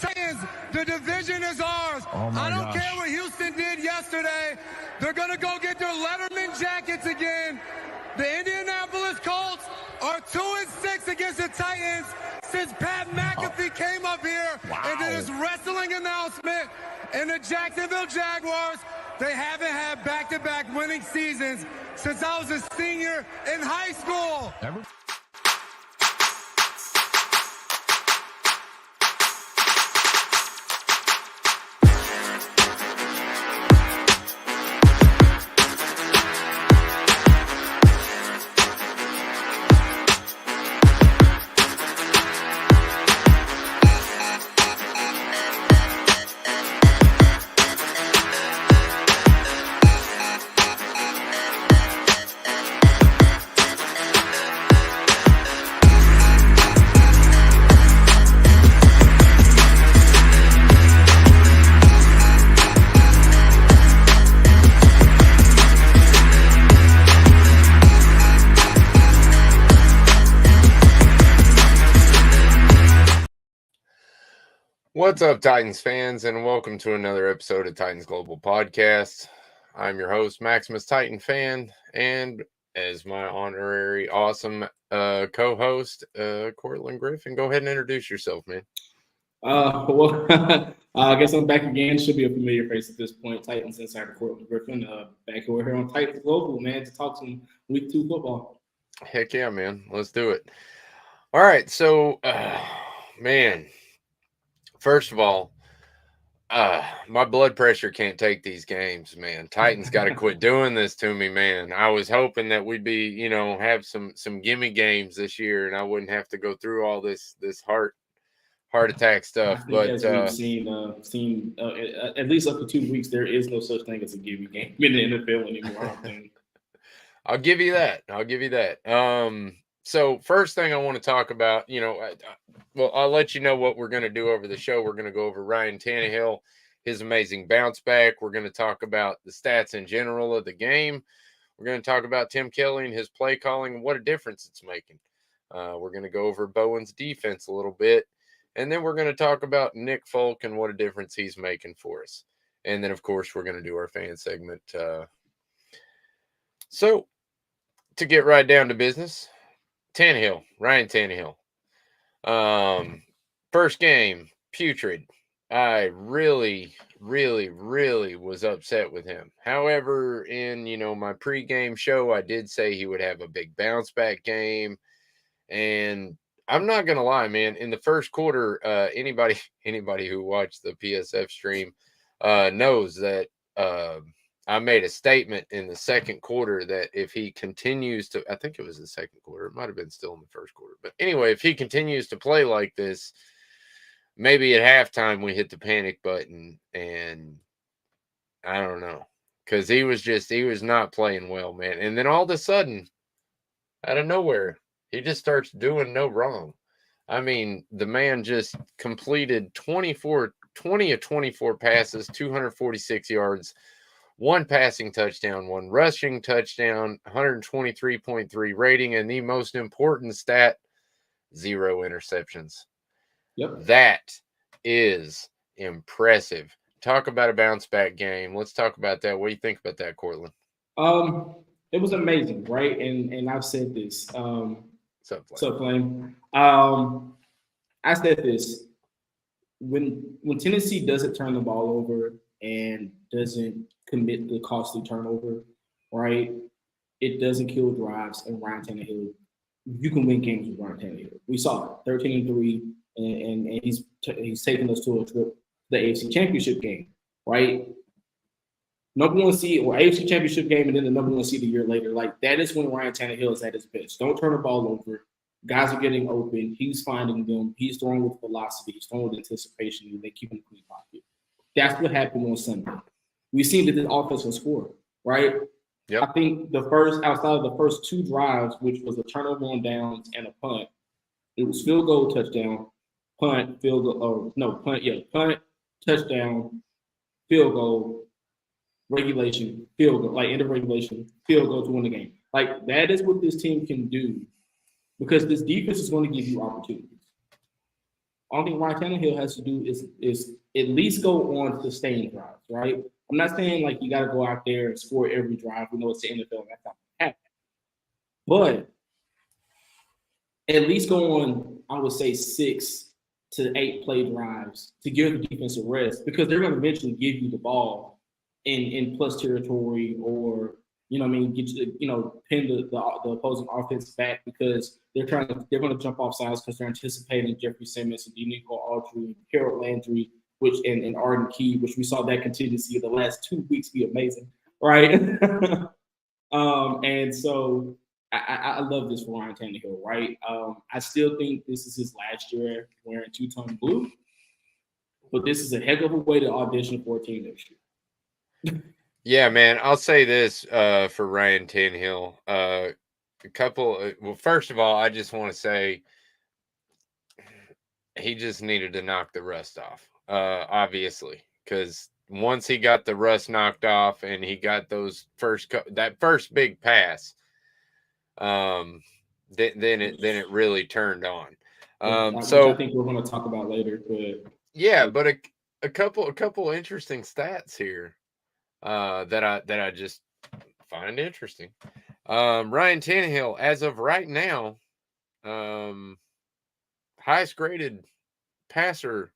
Titans, the division is ours. I don't care what Houston did yesterday. They're going to go get their Letterman jackets again. The Indianapolis Colts are 2-6 against the Titans since Pat McAfee came up here and did his wrestling announcement. And the Jacksonville Jaguars, they haven't had back-to-back winning seasons since I was a senior in high school. What's up, Titans fans, and welcome to another episode of Titans Global Podcast. I'm your host, Maximus Titan Fan, and as my honorary awesome co-host, Courtlandt Griffin. Go ahead and introduce yourself, man. I guess I'm back again. Should be a familiar face at this point. Titans insider Courtlandt Griffin, back over here on Titans Global, man, to talk some Week 2 football. Heck yeah, man. Let's do it. All right, so, man, first of all, my blood pressure can't take these games, man. Titans got to quit doing this to me, man. I was hoping that we'd be, have some gimme games this year, and I wouldn't have to go through all this heart attack stuff. But as we've seen at least up to 2 weeks, there is no such thing as a gimme game in the NFL anymore. I'll give you that. So first thing I want to talk about, I'll let you know what we're going to do over the show. We're going to go over Ryan Tannehill, his amazing bounce back. We're going to talk about the stats in general of the game. We're going to talk about Tim Kelly and his play calling and what a difference it's making. We're going to go over Bowen's defense a little bit. And then we're going to talk about Nick Folk and what a difference he's making for us. And then, of course, we're going to do our fan segment. So to get right down to business, Ryan Tannehill. First game, putrid. I really, really, really was upset with him. However, in, my pregame show, I did say he would have a big bounce back game. And I'm not going to lie, man, in the first quarter, anybody who watched the PSF stream knows that I made a statement in the second quarter that if he continues to, I think it was the second quarter, it might have been still in the first quarter. But anyway, if he continues to play like this, maybe at halftime we hit the panic button, and I don't know, because he was not playing well, man. And then all of a sudden, out of nowhere, he just starts doing no wrong. I mean, the man just completed 20 of 24 passes, 246 yards, 1 passing touchdown, 1 rushing touchdown, 123.3 rating, and the most important stat, 0 interceptions. Yep. That is impressive. Talk about a bounce back game. Let's talk about that. What do you think about that, Courtlandt? It was amazing, right? And I've said this. What's up, Flame? I said this. When Tennessee doesn't turn the ball over and doesn't commit the costly turnover, right? It doesn't kill drives, and Ryan Tannehill, you can win games with Ryan Tannehill. We saw it, 13-3, and he's taking us to the AFC Championship game, right? Number 1 seed or AFC Championship game, and then the number 1 seed a year later. Like, that is when Ryan Tannehill is at his best. Don't turn the ball over. Guys are getting open. He's finding them. He's throwing with velocity. He's throwing with anticipation, and they keep him in the clean pocket. That's what happened on Sunday. We've seen that this offense will score, right? Yep. I think outside of the first 2 drives, which was a turnover on downs and a punt, it was field goal, touchdown, punt, punt, touchdown, field goal, regulation, field goal, like end of regulation, field goal to win the game. Like, that is what this team can do, because this defense is going to give you opportunities. Only thing Ryan Tannehill has to do is at least go on sustained drives, right? I'm not saying like you got to go out there and score every drive. We know it's the NFL, that's not happen. But at least go on, I would say 6 to 8 play drives to give the defense a rest because they're going to eventually give you the ball in plus territory or get you, pin the opposing offense back because they're going to jump off sides because they're anticipating Jeffrey Simmons and Denico Autry, Harold Landry, and Arden Key, which we saw that contingency of the last 2 weeks be amazing, right? And so I love this for Ryan Tannehill, right? I still think this is his last year wearing two-tone blue, but this is a heck of a way to audition for a team next year. Yeah, man. I'll say this for Ryan Tannehill. Well, first of all, I just want to say he just needed to knock the rust off, obviously, because once he got the rust knocked off and he got that first big pass, then it really turned on. Which I think we're going to talk about later. But yeah, but a couple interesting stats here that I just find interesting. Ryan Tannehill, as of right now, highest graded passing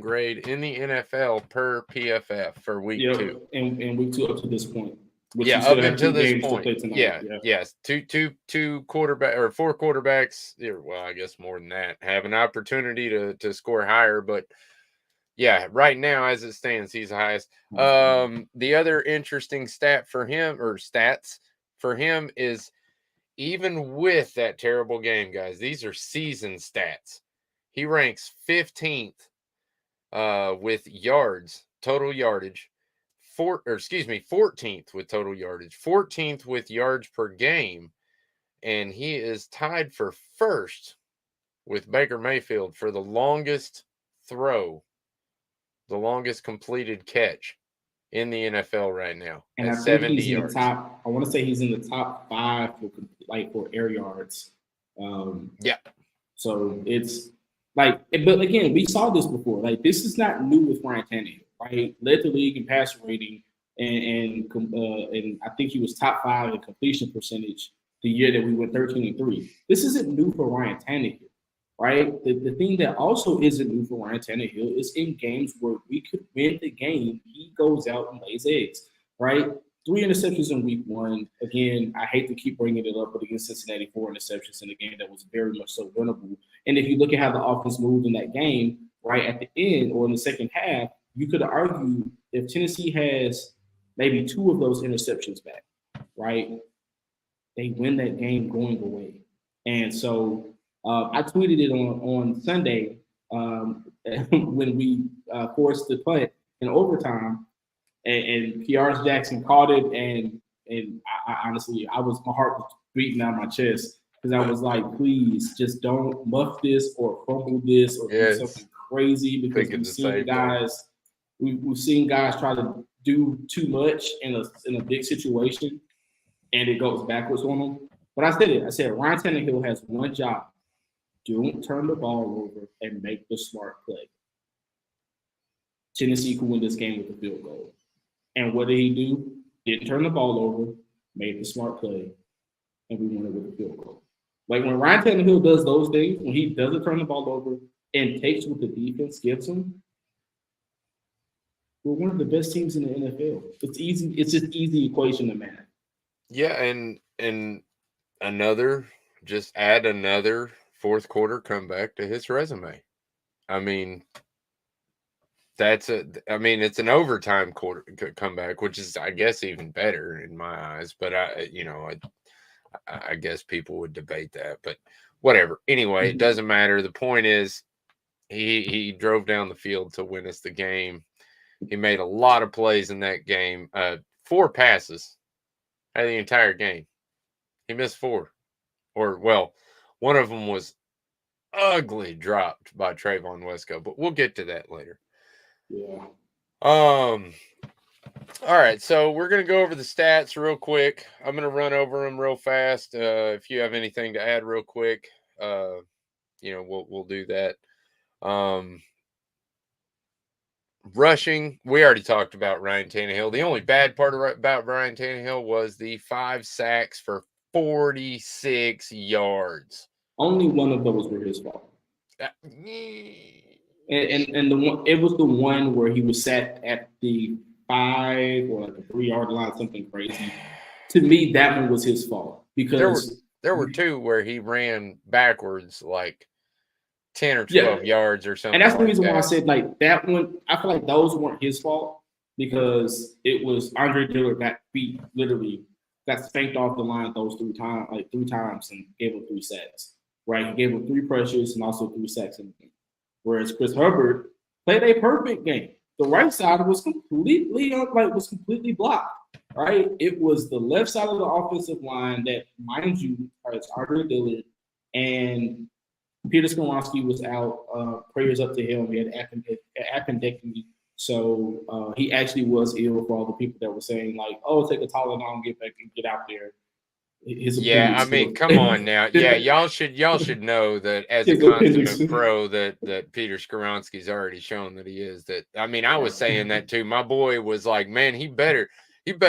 grade in the NFL per PFF for week 2. And week 2 up to this point. Yeah, up until this point. Yes. Two quarterback or 4 quarterbacks. Well, I guess more than that have an opportunity to score higher, but yeah, right now as it stands, he's the highest. The other interesting stats for him is even with that terrible game, guys, these are season stats. He ranks 15th with yards, total yardage. 14th with total yardage, 14th with yards per game, and he is tied for first with Baker Mayfield for the longest throw, the longest completed catch in the NFL right now. And I think he's in the top. I want to say he's in the top 5 for air yards. Yeah. So it's but again, we saw this before. Like this is not new with Ryan Tannehill. Right, led the league in passer rating, and I think he was top 5 in completion percentage the year that we went 13-3. This isn't new for Ryan Tannehill, right? The thing that also isn't new for Ryan Tannehill is in games where we could win the game, he goes out and lays eggs, right? 3 interceptions in week 1. Again, I hate to keep bringing it up, but against Cincinnati, 4 interceptions in a game that was very much so winnable. And if you look at how the offense moved in that game, right at the end or in the second half, you could argue if Tennessee has maybe 2 of those interceptions back, right, they win that game going away. And so I tweeted it on Sunday when we forced the punt in overtime, and Kiaris Jackson caught it, and I honestly, my heart was beating out my chest because I was like, please just don't muff this or fumble this or do something crazy because we've seen guys try to do too much in a big situation, and it goes backwards on them. But I said Ryan Tannehill has one job: don't turn the ball over and make the smart play. Tennessee could win this game with a field goal. And what did he do? Didn't turn the ball over, made the smart play, and we won it with a field goal. Like when Ryan Tannehill does those things, when he doesn't turn the ball over and takes what the defense gives him, we're one of the best teams in the NFL. It's easy. It's just easy equation to manage. Yeah, and add another 4th quarter comeback to his resume. I mean, it's an overtime quarter comeback, which is, I guess, even better in my eyes. But I guess people would debate that, but whatever. Anyway, it doesn't matter. The point is, he drove down the field to win us the game. He made a lot of plays in that game. 4 passes out of the entire game. He missed 4. One of them was ugly dropped by Trayvon Wesco, but we'll get to that later. Yeah. All right, so we're going to go over the stats real quick. I'm going to run over them real fast. If you have anything to add real quick, we'll do that. Rushing, we already talked about Ryan Tannehill. The only bad part about Ryan Tannehill was the 5 sacks for 46 yards. Only one of those were his fault. And the one, it was the one where he was sat at the 5 or like the 3-yard line, something crazy. To me, that one was his fault because there were 2 where he ran backwards like 10 or 12 yards or something. And that's the reason why I said like that one. I feel like those weren't his fault because it was Andre Dillard got spanked off the line those 3 times and gave up 3 sacks. Right, he gave up 3 pressures and also 3 sacks in the game. Whereas Chris Hubbard played a perfect game. The right side was completely blocked. Right, it was the left side of the offensive line that, mind you, is Andre Dillard and Peter Skoronski was out. Prayers up to him. He had appendectomy, so he actually was ill. For all the people that were saying like, "Oh, take a Tylenol and get out there." I mean, come on now. Yeah, y'all should know that as a consummate pro that Peter Skoronski's already shown that he is. That I mean, I was saying that too. My boy was like, "Man, he better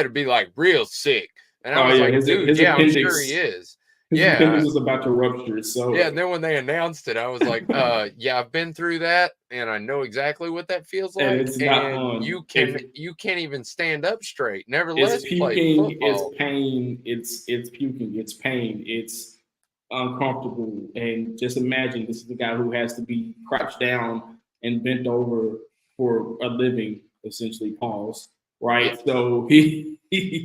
be like real sick," and I was like, "Dude, yeah, I'm sure he is." His appendix was about to rupture. So yeah, and then when they announced it, I was like, yeah, I've been through that, and I know exactly what that feels like. And it's not fun. You can't even stand up straight. Nevertheless, it's puking, it's pain, it's puking, it's pain, it's uncomfortable. And just imagine this is the guy who has to be crouched down and bent over for a living, essentially. Pause. Right. Yeah. So he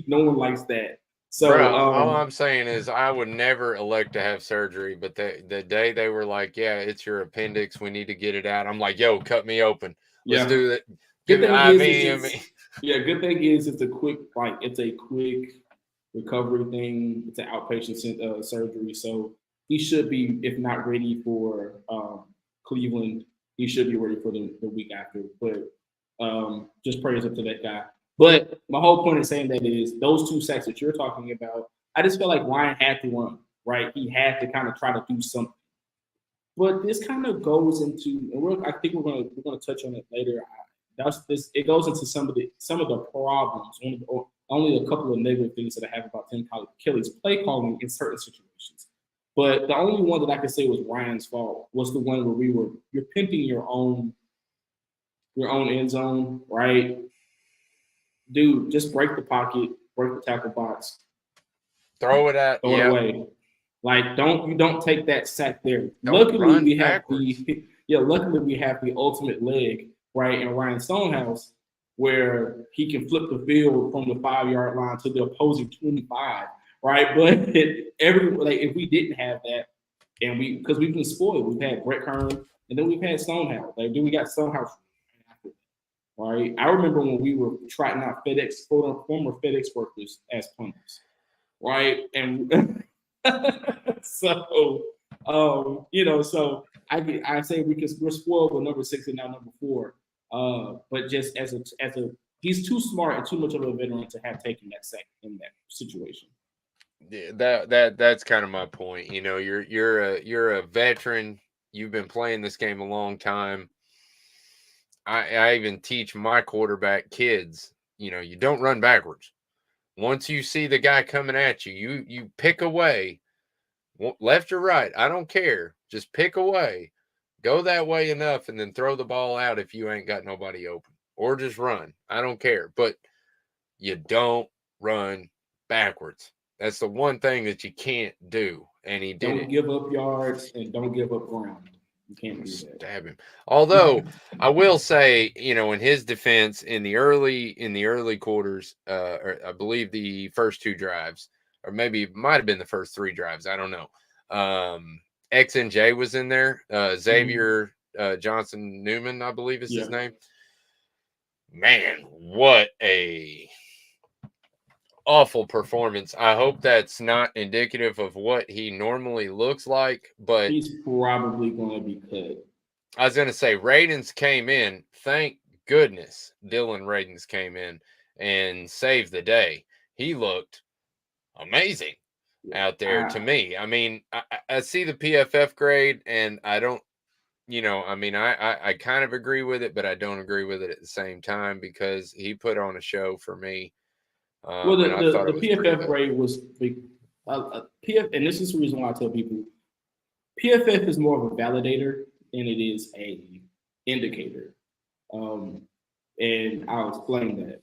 no one likes that. So bro, all I'm saying is I would never elect to have surgery, but the day they were like, yeah, it's your appendix, we need to get it out. I'm like, yo, cut me open. Let's do that. Good thing is it's a quick recovery thing. It's an outpatient surgery. So he should be, if not ready for Cleveland, he should be ready for the week after. But just prayers up to that guy. But my whole point in saying that is those 2 sacks that you're talking about, I just feel like Ryan had to run, right? He had to kind of try to do something. But this kind of goes into, and I think we're gonna touch on it later. It goes into some of the problems, only a couple of negative things that I have about Tim Kelly's play calling in certain situations. But the only one that I could say was Ryan's fault was the one where you're pinting your own end zone, right? Dude, just break the pocket, break the tackle box, throw it away. Like you don't take that sack there. Luckily we have the ultimate leg, right, in Ryan Stonehouse, where he can flip the field from the 5-yard line to the opposing 25, right? But if we didn't have that, and because we've been spoiled, we've had Brett Kern, and then we've had Stonehouse. Like then we got Stonehouse. Right. I remember when we were trotting out former FedEx workers as punters, right? And so, so I say we're spoiled with number 6 and now number 4. But just as a he's too smart and too much of a veteran to have taken that sack in that situation. Yeah, that's kind of my point. You know, you're a veteran. You've been playing this game a long time. I even teach my quarterback kids, you don't run backwards. Once you see the guy coming at you, you pick away, left or right. I don't care. Just pick away. Go that way enough and then throw the ball out if you ain't got nobody open. Or just run. I don't care. But you don't run backwards. That's the one thing that you can't do. And he did. Don't give up yards and don't give up ground. You can't do that. Stab him. Although I will say, in his defense, in the early quarters, or I believe the first 2 drives, or maybe it might have been the first 3 drives. I don't know. X and J was in there. Xavier Johnson Newman, I believe is his name. Man, what a awful performance. I hope that's not indicative of what he normally looks like, but he's probably going to be cut. I was going to say Radens came in. Thank goodness Dylan Radens came in and saved the day. He looked amazing. out there to me. I mean, I see the PFF grade, and I don't, I mean, I kind of agree with it, but I don't agree with it at the same time because he put on a show for me. Well, the PFF grade was big. PF, and this is the reason why I tell people PFF is more of a validator than it is a indicator. And I'll explain that.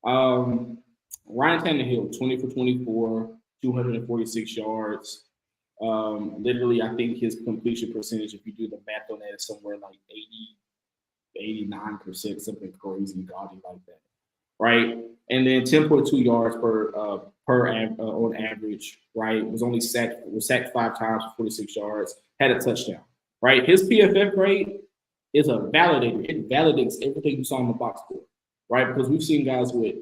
Ryan Tannehill, 20 for 24, 246 yards. Literally, I think his completion percentage, if you do the math on that, is somewhere like 89%, something crazy, gaudy like that, right? And then 10.2 yards on average, right? Was sacked 5 times for 46 yards, had a touchdown, right? His PFF grade is a validator. It validates everything you saw in the box score, right? Because we've seen guys with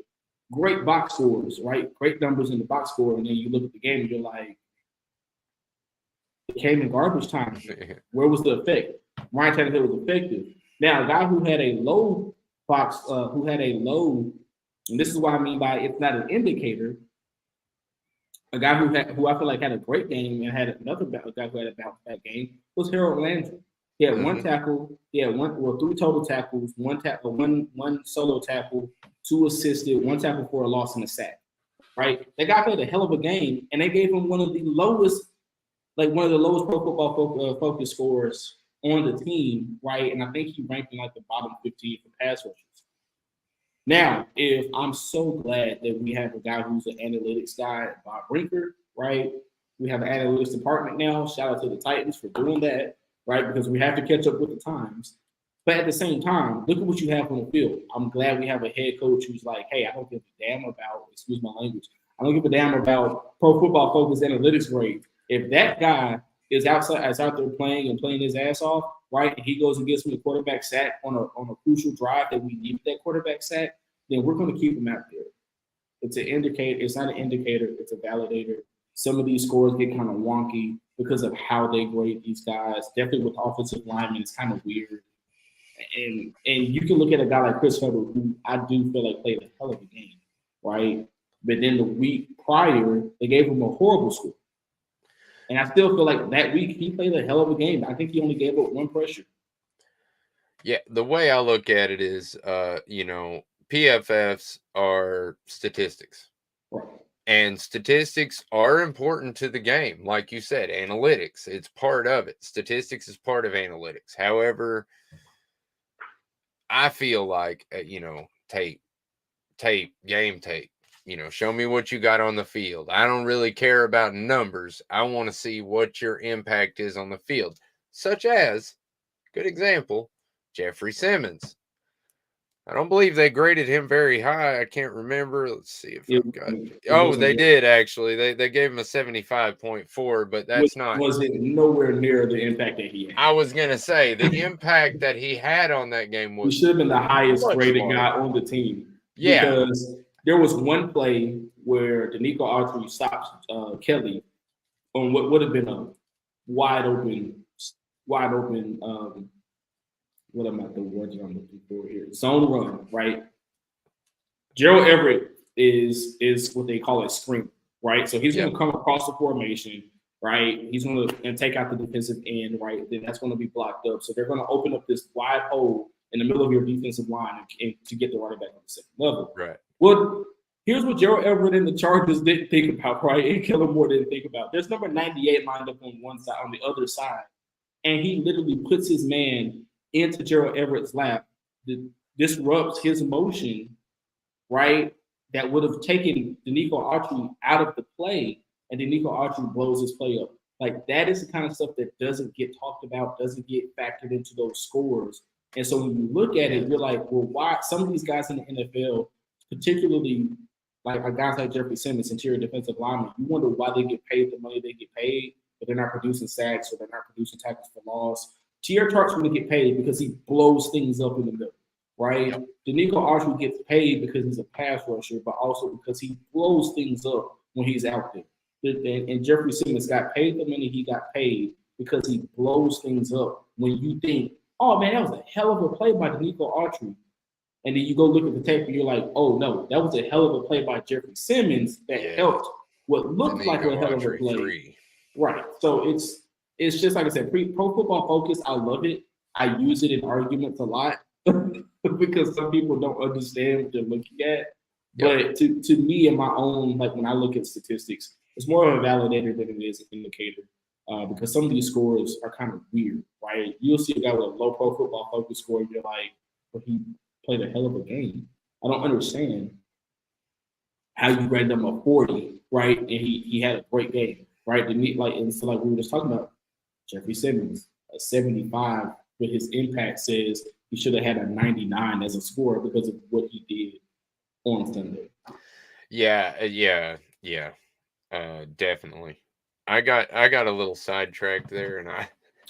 great box scores, right? Great numbers in the box score, and then you look at the game and you're like, it came in garbage time. Where was the effect? Ryan Tannehill was effective. Now, a guy who had a low box, and this is what I mean by it's not an indicator. A guy who I feel like had a great game and had another guy who had a bounce back game was Harold Landry. He had one tackle. He had 3 total tackles, one solo tackle, 2 assisted, 1 tackle for a loss and a sack. Right? That guy played a hell of a game, and they gave him one of the lowest Pro Football Focus scores on the team, right? And I think he ranked in like the bottom 15 for pass rushes. Now, if I'm so glad that we have a guy who's an analytics guy, Bob Brinker, right? We have an analytics department now. Shout out to the Titans for doing that, right? Because we have to catch up with the times. But at the same time, look at what you have on the field. I'm glad we have a head coach who's like, hey, I don't give a damn about, excuse my language, I don't give a damn about Pro Football Focus analytics grade. If that guy is out there playing his ass off, right, and he goes and gets me a quarterback sack on a crucial drive that we need that quarterback sack, then we're going to keep him out there. It's an indicator. It's not an indicator. It's a validator. Some of these scores get kind of wonky because of how they grade these guys. Definitely with offensive linemen, it's kind of weird. And you can look at a guy like Chris Hubbard, who I do feel like played a hell of a game, right? But then the week prior, they gave him a horrible score. And I still feel like that week he played a hell of a game. I think he only gave up 1 pressure. Yeah, the way I look at it is, PFFs are statistics. Right. And statistics are important to the game. Like you said, analytics, it's part of it. Statistics is part of analytics. However, I feel like, tape, game tape. Show me what you got on the field. I don't really care about numbers. I want to see what your impact is on the field. Such as, good example, Jeffrey Simmons. I don't believe they graded him very high. I can't remember. Let's see if I've got it. Oh, they did actually. They gave him a 75.4, but that's not. Was it nowhere near the impact that he had? I was gonna say the impact that he had on that game was. He should have been the highest graded guy on the team. Yeah. Because there was one play where Danico Autry stopped Kelly on what would have been a wide open. What am I the words I'm looking for here? Zone run, right? Gerald Everett is what they call a screen, right? So he's going to come across the formation, right? He's going to take out the defensive end, right? Then that's going to be blocked up. So they're going to open up this wide hole in the middle of your defensive line and to get the running back on the second level. Right. Well, here's what Gerald Everett and the Chargers didn't think about, right? And Kellen Moore didn't think about. There's number 98 lined up on one side, on the other side, and he literally puts his man into Gerald Everett's lap, disrupts his motion, right? That would have taken Danico Autry out of the play, and Danico Autry blows his play up. Like, that is the kind of stuff that doesn't get talked about, doesn't get factored into those scores. And so when you look at it, you're like, well, why some of these guys in the NFL, particularly like guys like Jeffrey Simmons, interior defensive lineman, you wonder why they get paid the money they get paid, but they're not producing sacks or they're not producing tackles for loss. T.R. Tart's going to get paid because he blows things up in the middle, right? Danico Autry gets paid because he's a pass rusher, but also because he blows things up when he's out there. And Jeffrey Simmons got paid the money he got paid because he blows things up when you think, oh, man, that was a hell of a play by Danico Autry. And then you go look at the tape and you're like, oh, no, that was a hell of a play by Jeffrey Simmons that helped what looked like a hell of a play. Free. Right. So it's just like I said, Pro Football Focus. I love it. I use it in arguments a lot because some people don't understand what they're looking at. But to me, in my own, like when I look at statistics, it's more of a validator than it is an indicator. Because some of these scores are kind of weird, right? You'll see a guy with a low Pro Football Focus score, and you're like, well, he played a hell of a game. I don't understand how you ranked him a 40, right? And he had a great game, right? And so like we were just talking about, Jeffrey Simmons, a 75, but his impact says he should have had a 99 as a score because of what he did on Sunday. Yeah, definitely. I got a little sidetracked there, and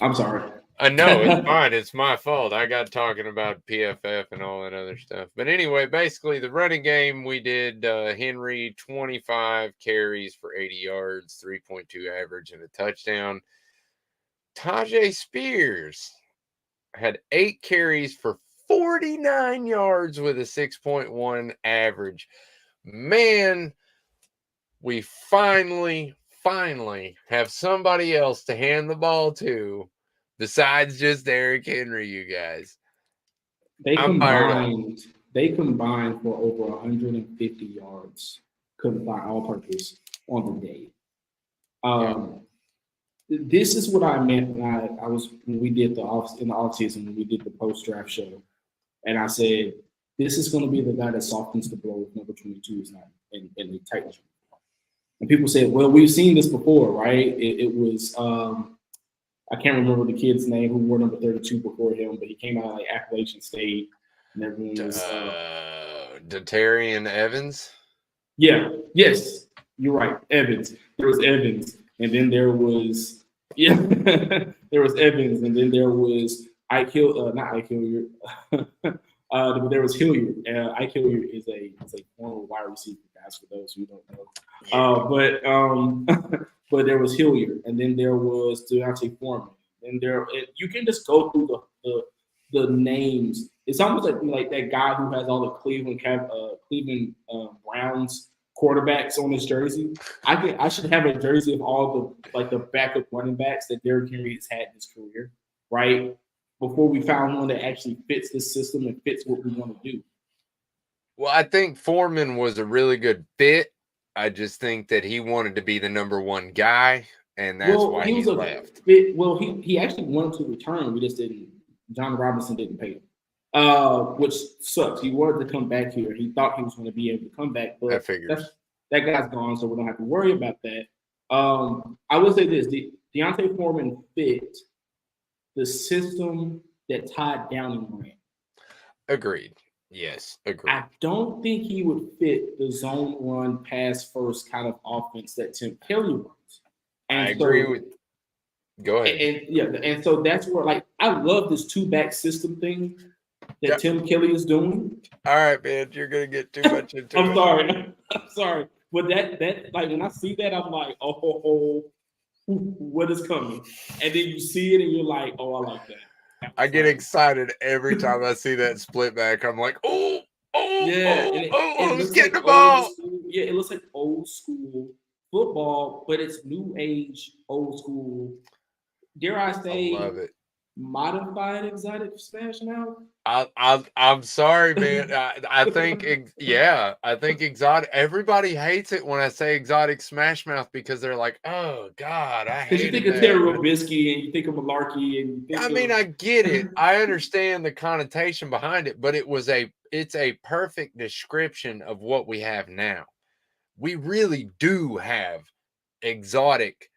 I'm sorry. No, it's fine. It's my fault. I got talking about PFF and all that other stuff. But anyway, basically the running game, we did Henry 25 carries for 80 yards, 3.2 average, and a touchdown. Tajay Spears had 8 carries for 49 yards with a 6.1 average. Man, we finally have somebody else to hand the ball to besides just Derrick Henry, you guys. They combined for over 150 yards combined all purpose on the day. This is what I meant when we did in the offseason when we did the post-draft show. And I said, this is going to be the guy that softens the blow if number 22 is not in the Titans. And people said, well, we've seen this before, right? It was I can't remember the kid's name who wore number 32 before him, but he came out of like Appalachian State, and everyone was Datarian Evans. Yeah, yes, you're right, Evans. There was Evans, and then there was there was Evans, and then there was not Ike Hilliard. But there was Hilliard. Ike Hilliard is a former wide receiver, guys, for those who don't know. But there was Hilliard, and then there was Deontay Foreman. And you can just go through the names. It's almost like that guy who has all the Cleveland Browns quarterbacks on his jersey. I should have a jersey of all the backup running backs that Derrick Henry has had in his career, right? Before we found one that actually fits the system and fits what we want to do. Well, I think Foreman was a really good fit. I just think that he wanted to be the number one guy, and that's why he left. He actually wanted to return. We just didn't. John Robinson didn't pay him, which sucks. He wanted to come back here. He thought he was going to be able to come back, but that guy's gone, so we don't have to worry about that. I will say this: Deontay Foreman fit the system that Todd Downing ran. Agreed. Yes, agreed. I don't think he would fit the zone run, pass first kind of offense that Tim Kelly runs. And I agree with. Go ahead. And so that's where, like, I love this 2-back system thing that Tim Kelly is doing. All right, man, you're gonna get too much into I'm sorry, but that like when I see that, I'm like, oh, what is coming? And then you see it, and you're like, oh, I like that. I get excited every time I see that split back. I'm like, who's getting the ball? It looks like old school football, but it's new age, old school. Dare I say, I love it. Modified exotic smash mouth? I'm sorry, man. I think exotic. Everybody hates it when I say exotic smash mouth because they're like, "Oh God, I hate it." Because you think of Terry Robisky and you think of Malarkey and I get it. I understand the connotation behind it, but it's a perfect description of what we have now. We really do have exotic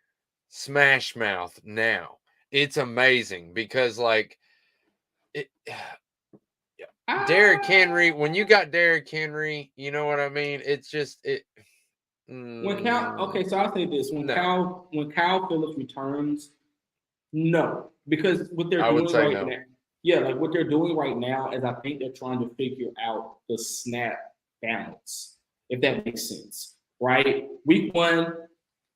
smash mouth now. It's amazing because Derrick Henry, when you got Derrick Henry, you know what I mean? It's just when Cal, okay, so I'll say this. When Kyle Phillips returns, no. Because what they're doing right now. Yeah, like what they're doing right now is I think they're trying to figure out the snap balance, if that makes sense. Right? Week 1,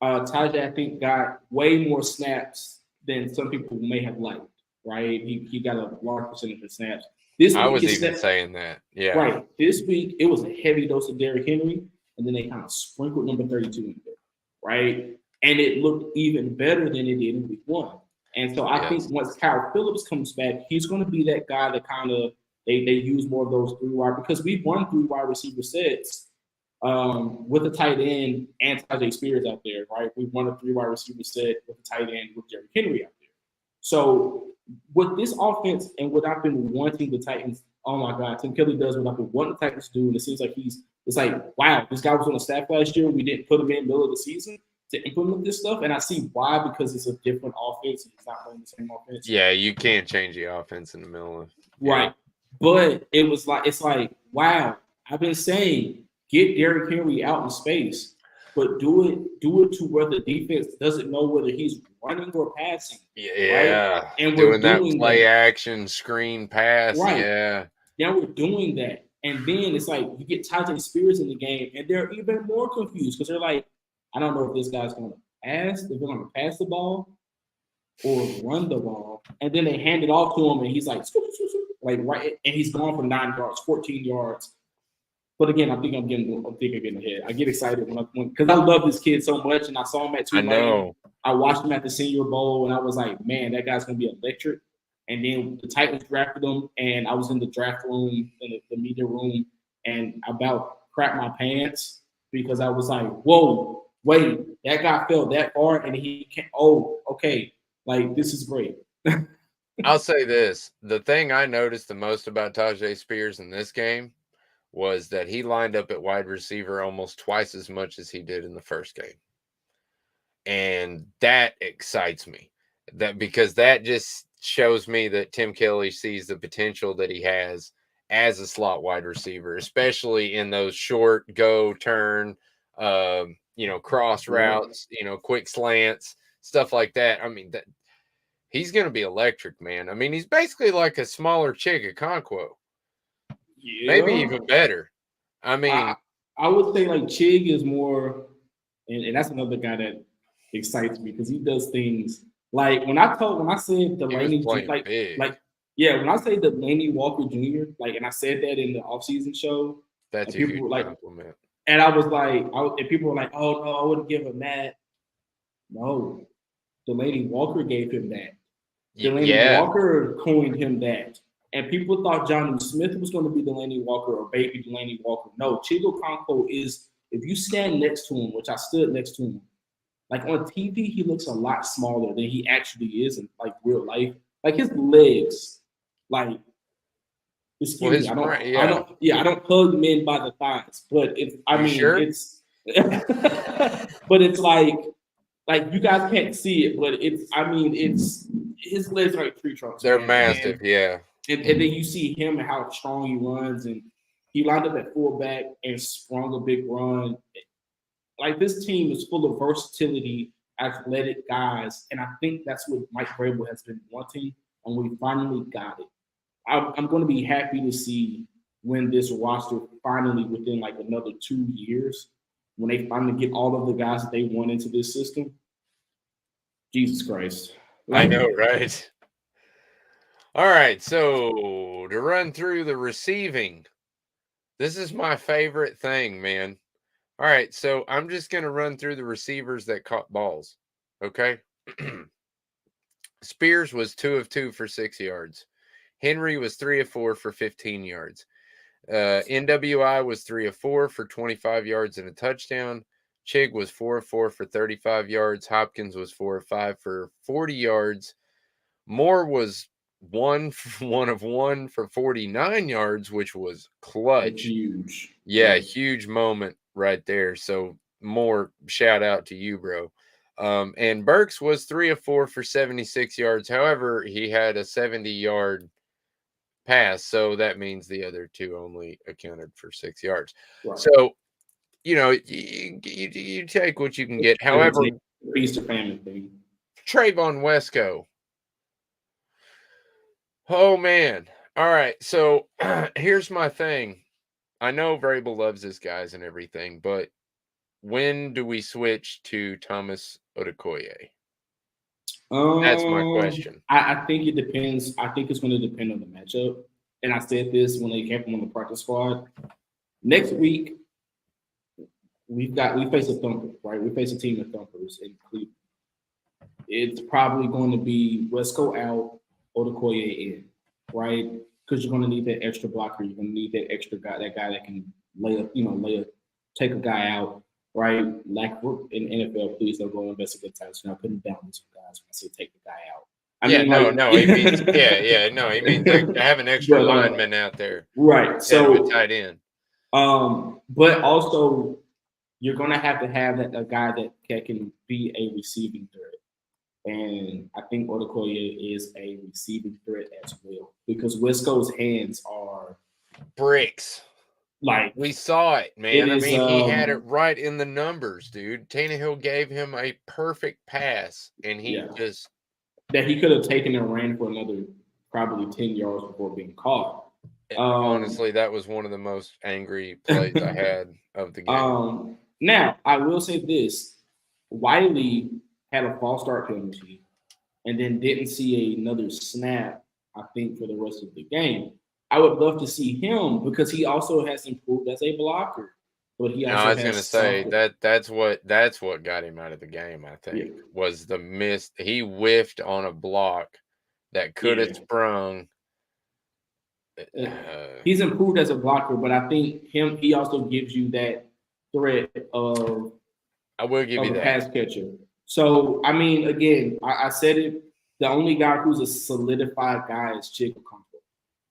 Tajay, I think, got way more snaps than some people may have liked. Right? He got a large percentage of snaps. I was even saying that. Yeah. Right. This week, it was a heavy dose of Derrick Henry, and then they kind of sprinkled number 32 in there. right? And it looked even better than it did in week 1. And so I think once Kyle Phillips comes back, he's going to be that guy that kind of they use more of those 3 wide, because we've won 3 wide receiver sets with a tight end and Tajay Spears out there, right? We've won a 3 wide receiver set with a tight end with Derrick Henry out there. So with this offense and what I've been wanting the Titans, oh my God, Tim Kelly does what I've been wanting the Titans to do, and it seems like it's like, wow, this guy was on the staff last year. We didn't put him in the middle of the season to implement this stuff, and I see why, because it's a different offense. He's not playing the same offense. Yeah, you can't change the offense in the middle of right. But it was like, it's like, wow, I've been saying get Derrick Henry out in space, but do it to where the defense doesn't know whether he's running or passing. Yeah, right? And we're we're doing that play action screen pass. Right. Yeah. Now we're doing that. And then it's like you get Tajay Spears in the game, and they're even more confused because they're like, I don't know if this guy's going to pass, if they're going to pass the ball or run the ball. And then they hand it off to him, and he's like, right, and he's gone for 9 yards, 14 yards. But again, I think I'm getting ahead. I get excited because I love this kid so much, and I saw him at Tulane. I know. I watched him at the Senior Bowl, and I was like, man, that guy's going to be electric. And then the Titans drafted him, and I was in the draft room, in the media room, and I about crapped my pants because I was like, whoa, wait, that guy fell that far, and he can't. Oh, okay, like this is great. I'll say this: the thing I noticed the most about Tajay Spears in this game was that he lined up at wide receiver almost twice as much as he did in the first game. And that excites me, because that just shows me that Tim Kelly sees the potential that he has as a slot wide receiver, especially in those short go turn, cross routes, quick slants, stuff like that. I mean, that he's going to be electric, man. I mean, he's basically like a smaller Chig Okonkwo. Yeah. Maybe even better. I mean, I would say like Chig is more, and that's another guy that excites me because he does things like when I said Delaney, when I say Delaney Walker Jr., like, and I said that in the offseason show, that's a huge compliment. And I was like, and people were like, oh no, I wouldn't give him that. No, Delaney Walker gave him that. Delaney Walker coined him that. And people thought Jonnu Smith was going to be Delaney Walker or baby Delaney Walker. No, Chig Okonkwo is, if you stand next to him, which I stood next to him, like on TV, he looks a lot smaller than he actually is in like real life. Like his legs, like, excuse me, I don't hug men by the thighs, but it's but it's like you guys can't see it, but it's his legs are like tree trunks. They're massive, And then you see him and how strong he runs, and he lined up at fullback and sprung a big run. Like, this team is full of versatility, athletic guys, and I think that's what Mike Vrabel has been wanting, and we finally got it. I'm going to be happy to see when this roster finally, within like another 2 years, when they finally get all of the guys that they want into this system. Jesus Christ. I know, right? All right, so to run through the receiving, this is my favorite thing, man. All right, so I'm just going to run through the receivers that caught balls, okay? Spears was 2 of 2 for 6 yards. Henry was 3 of 4 for 15 yards. NWI was 3 of 4 for 25 yards and a touchdown. Chig was 4 of 4 for 35 yards. Hopkins was 4 of 5 for 40 yards. Moore was 1 of 1 for 49 yards, which was clutch. That's huge. Yeah, huge moment right there. So Moore, shout out to you, bro. And Burks was 3 of 4 for 76 yards. However, he had a 70-yard pass, so that means the other 2 only accounted for 6 yards. Right. So, you take what you can get. However, feast or famine thing. Trayvon Wesco. Oh, man. All right, so here's my thing. I know Vrabel loves his guys and everything, but when do we switch to Thomas Odukoye? That's my question. I think it depends. I think it's going to depend on the matchup. And I said this when they came from on the practice squad. Next week, we face a thumper, right? We face a team of thumpers in Cleveland. It's probably going to be Wesco out, Odukoye in, right? Because you're going to need that extra blocker. You're going to need that extra guy, that can take a guy out, right? Like in NFL, please don't go investigate times. You're not putting down these guys when I say take the guy out. He means like have an extra lineman out there, right? So a tight end. But also you're going to have that a guy that can be a receiving threat. And I think Odukoye is a receiving threat as well because Wesco's hands are bricks. Like we saw it, man. He had it right in the numbers, dude. Tannehill gave him a perfect pass, and he just that he could have taken and ran for another probably 10 yards before being caught. Honestly, that was one of the most angry plays I had of the game. Now, I will say this. Wiley had a false start penalty and then didn't see another snap, I think, for the rest of the game. I would love to see him because he also has improved as a blocker. But he also I was going to say that's what got him out of the game, I think, was the miss. He whiffed on a block that could have sprung. He's improved as a blocker, but I think he also gives you that threat of I will give you that pass catcher. So I mean, again, I said it. The only guy who's a solidified guy is Chico Comfort.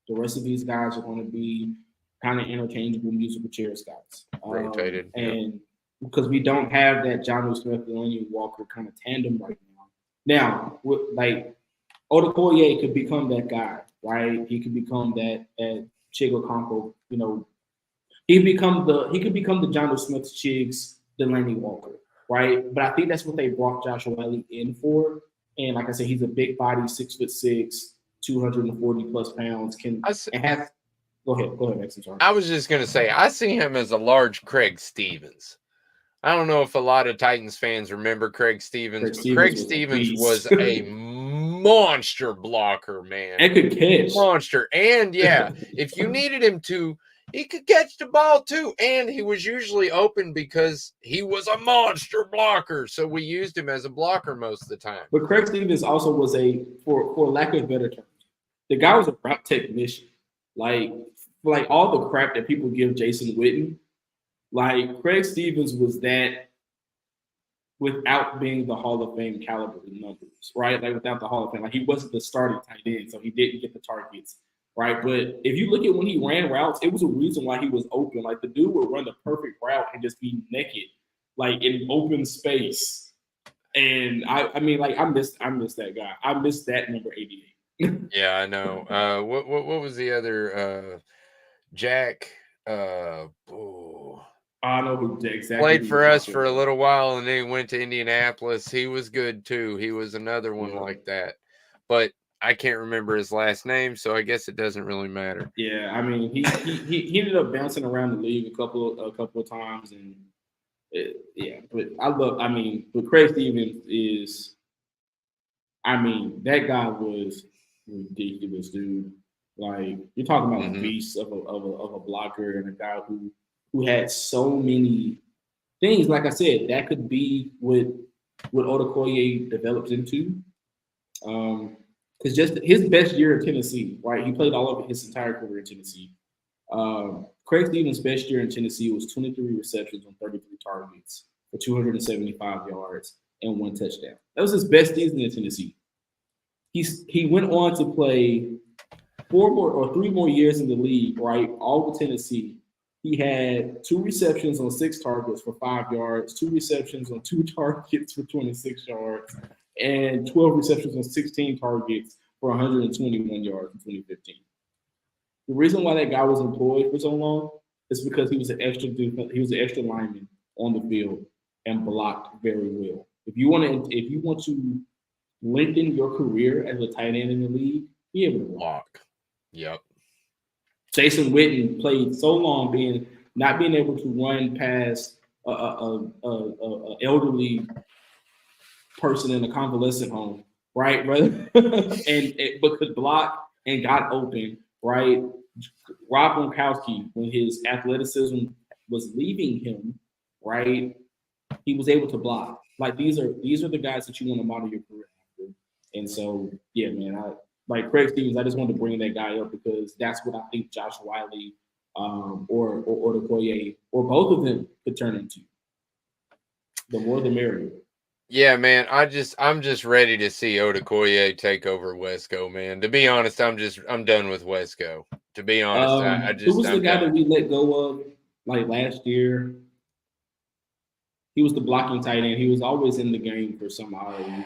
The rest of these guys are going to be kind of interchangeable musical chairs guys. Rotated. And because we don't have that John Smith and Onion Walker kind of tandem right now. Now, like Odukoye could become that guy, right? He could become that Chico Comfort, he could become the John Smith Chiggs, Delaney Walker, right? But I think that's what they brought Joshua Wiley in for. And like I said, he's a big body, 6'6", 240 plus pounds. Go ahead, Max. I'm sorry. I was just gonna say I see him as a large Craig Stevens. I don't know if a lot of Titans fans remember Craig Stevens, but Craig Stevens was a monster blocker, man. And could catch. Monster. And if you needed him to, he could catch the ball too. And he was usually open because he was a monster blocker. So we used him as a blocker most of the time. But Craig Stevens also was for lack of better terms, the guy was a route technician. Like all the crap that people give Jason Witten, like Craig Stevens was that without being the Hall of Fame caliber numbers, right? Like without the Hall of Fame, like he wasn't the starting tight end, so he didn't get the targets, right? But if you look at when he ran routes, it was a reason why he was open. Like the dude would run the perfect route and just be naked, like in open space. And I miss that guy. I miss that number 88. Yeah, I know. What was the other Jack? I know who exactly played for us for a little while, and then he went to Indianapolis. He was good too. He was another one like that, but I can't remember his last name, so I guess it doesn't really matter. Yeah, I mean, he ended up bouncing around the league a couple of times, and but Craig Stevens is, that guy was ridiculous, dude. Like you're talking about a beast of a blocker and a guy who had so many things. Like I said, that could be what Odukoye develops into. Because just his best year in Tennessee, right? He played all of his entire career in Tennessee. Craig Stevens' best year in Tennessee was 23 receptions on 33 targets for 275 yards and 1 touchdown. That was his best season in Tennessee. He went on to play 3 more years in the league, right? All with Tennessee. He had 2 receptions on 6 targets for 5 yards, 2 receptions on 2 targets for 26 yards, and 12 receptions on 16 targets for 121 yards in 2015. The reason why that guy was employed for so long is because he was an extra lineman on the field and blocked very well. If you want to lengthen your career as a tight end in the league, be able to block. Yep. Jason Witten played so long not being able to run past a elderly person in a convalescent home, right, brother? but could block and got open, right? Rob Gronkowski, when his athleticism was leaving him, right? He was able to block. Like these are the guys that you want to model your career after. And so, yeah, man, I like Craig Stevens. I just wanted to bring that guy up because that's what I think Josh Wiley or Okoye or both of them could turn into. The more the merrier. Yeah, man. I'm just ready to see Okoye take over Wesco, man. To be honest, I'm done with Wesco. To be honest, Who was the guy done. that we let go of like last year? He was the blocking tight end. He was always in the game for some odd reason.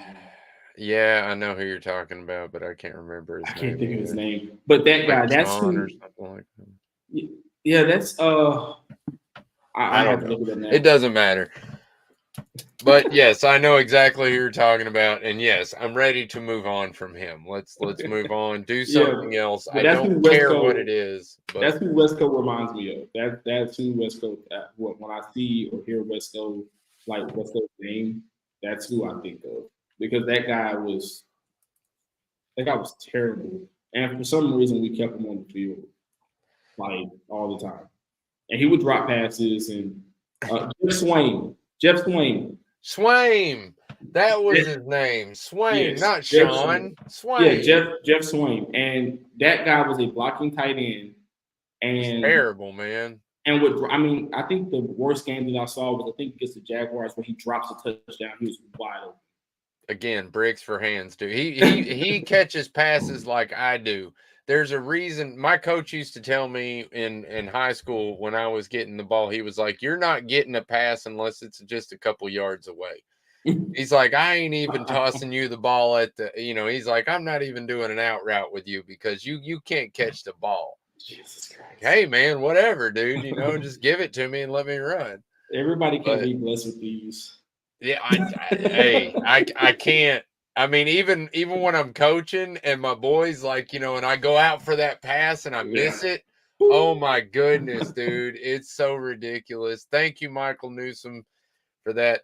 Yeah, I know who you're talking about, but I can't remember his I name. can't think of his name. But that guy, that's who. Or something like that. Yeah, that's I have to look at that now. It doesn't matter. But yes, I know exactly who you're talking about, and yes, I'm ready to move on from him. Let's move on, do something else. I don't care what it is. But that's who Wesco reminds me of. That's who Wesco. When I see or hear Wesco, like Wesco's name, that's who I think of because that guy was terrible, and for some reason we kept him on the field like all the time, and he would drop passes and Jeff Swain. That was his name. Swain, yes, not Sean. Swain. Yeah, Jeff Swain. And that guy was a blocking tight end. And he's terrible, man. And I think the worst game that I saw was against the Jaguars where he drops a touchdown. He was wide open. Again, bricks for hands, dude. He catches passes like I do. There's a reason. My coach used to tell me in high school when I was getting the ball, he was like, "You're not getting a pass unless it's just a couple yards away." He's like, "I ain't even tossing you the ball at the, he's like, I'm not even doing an out route with you because you can't catch the ball." Jesus Christ. Hey, man, whatever, dude. Just give it to me and let me run. Everybody can be blessed with these. Yeah, I can't. I mean, even when I'm coaching and my boys like, and I go out for that pass and I miss it. Oh my goodness, dude. It's so ridiculous. Thank you, Michael Newsom, for that.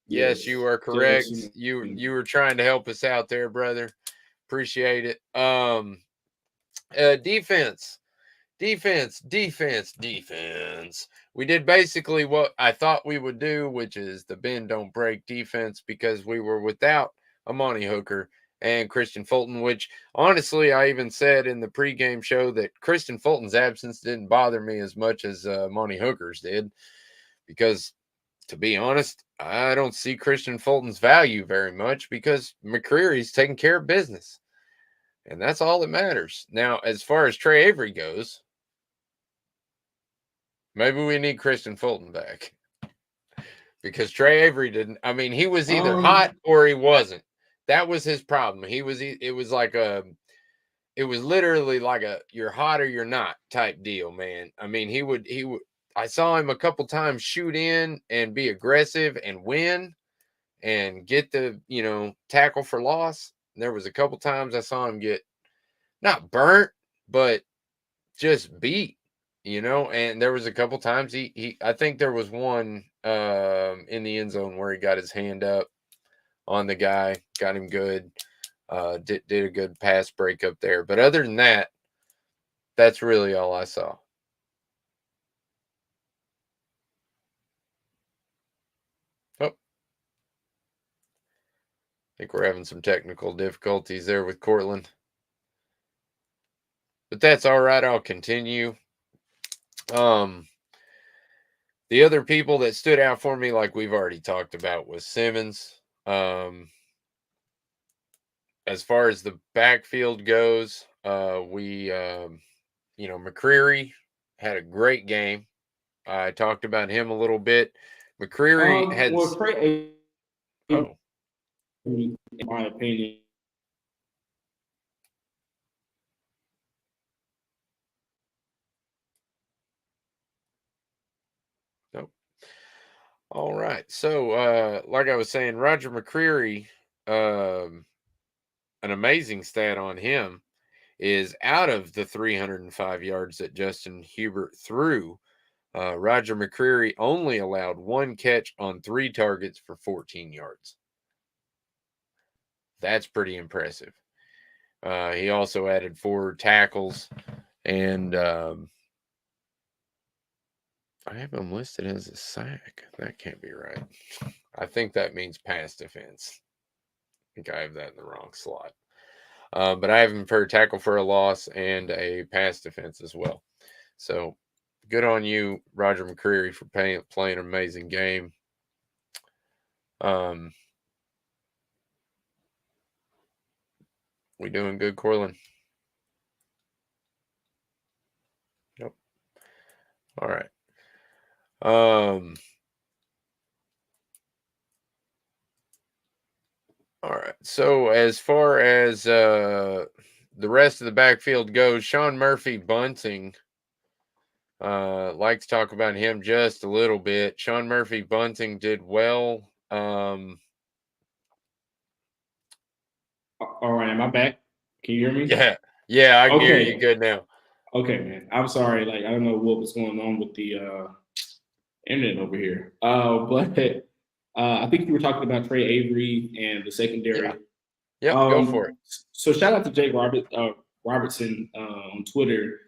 Yes, you are correct. You were trying to help us out there, brother. Appreciate it. Defense. We did basically what I thought we would do, which is the bend don't break defense, because we were without Amani Hooker and Christian Fulton, which honestly, I even said in the pregame show that Christian Fulton's absence didn't bother me as much as Amani Hooker's did, because to be honest, I don't see Christian Fulton's value very much because McCreary's taking care of business. And that's all that matters. Now, as far as Trey Avery goes, maybe we need Christian Fulton back. Because Trey Avery didn't. I mean, he was either hot or he wasn't. That was his problem. It was literally like a you're hot or you're not type deal, man. I mean, he would I saw him a couple times shoot in and be aggressive and win and get the, tackle for loss. There was a couple times I saw him get not burnt, but just beat, and there was a couple times I think there was one in the end zone where he got his hand up on the guy, got him good, did a good pass break up there. But other than that, that's really all I saw. I think we're having some technical difficulties there with Courtlandt. But that's all right. I'll continue. The other people that stood out for me, like we've already talked about, was Simmons. As far as the backfield goes, McCreary had a great game. I talked about him a little bit. McCreary had... in my opinion. Nope. All right. So, like I was saying, Roger McCreary, an amazing stat on him is out of the 305 yards that Justin Hubert threw, Roger McCreary only allowed one catch on 3 targets for 14 yards. That's pretty impressive. He also added 4 tackles, and I have him listed as a sack. That can't be right. I think that means pass defense. I think I have that in the wrong slot. But I have him for a tackle for a loss and a pass defense as well. So good on you, Roger McCreary, for playing an amazing game. We doing good, Courtlandt? Nope. All right. All right. So as far as the rest of the backfield goes, Sean Murphy Bunting. Like to talk about him just a little bit. Sean Murphy Bunting did well. All right, am I back? Can you hear me? Yeah, I can hear you good now. Okay, man. I'm sorry. Like, I don't know what was going on with the internet over here. But I think you were talking about Trey Avery and the secondary. Yeah, go for it. So shout out to Jake Robertson on Twitter.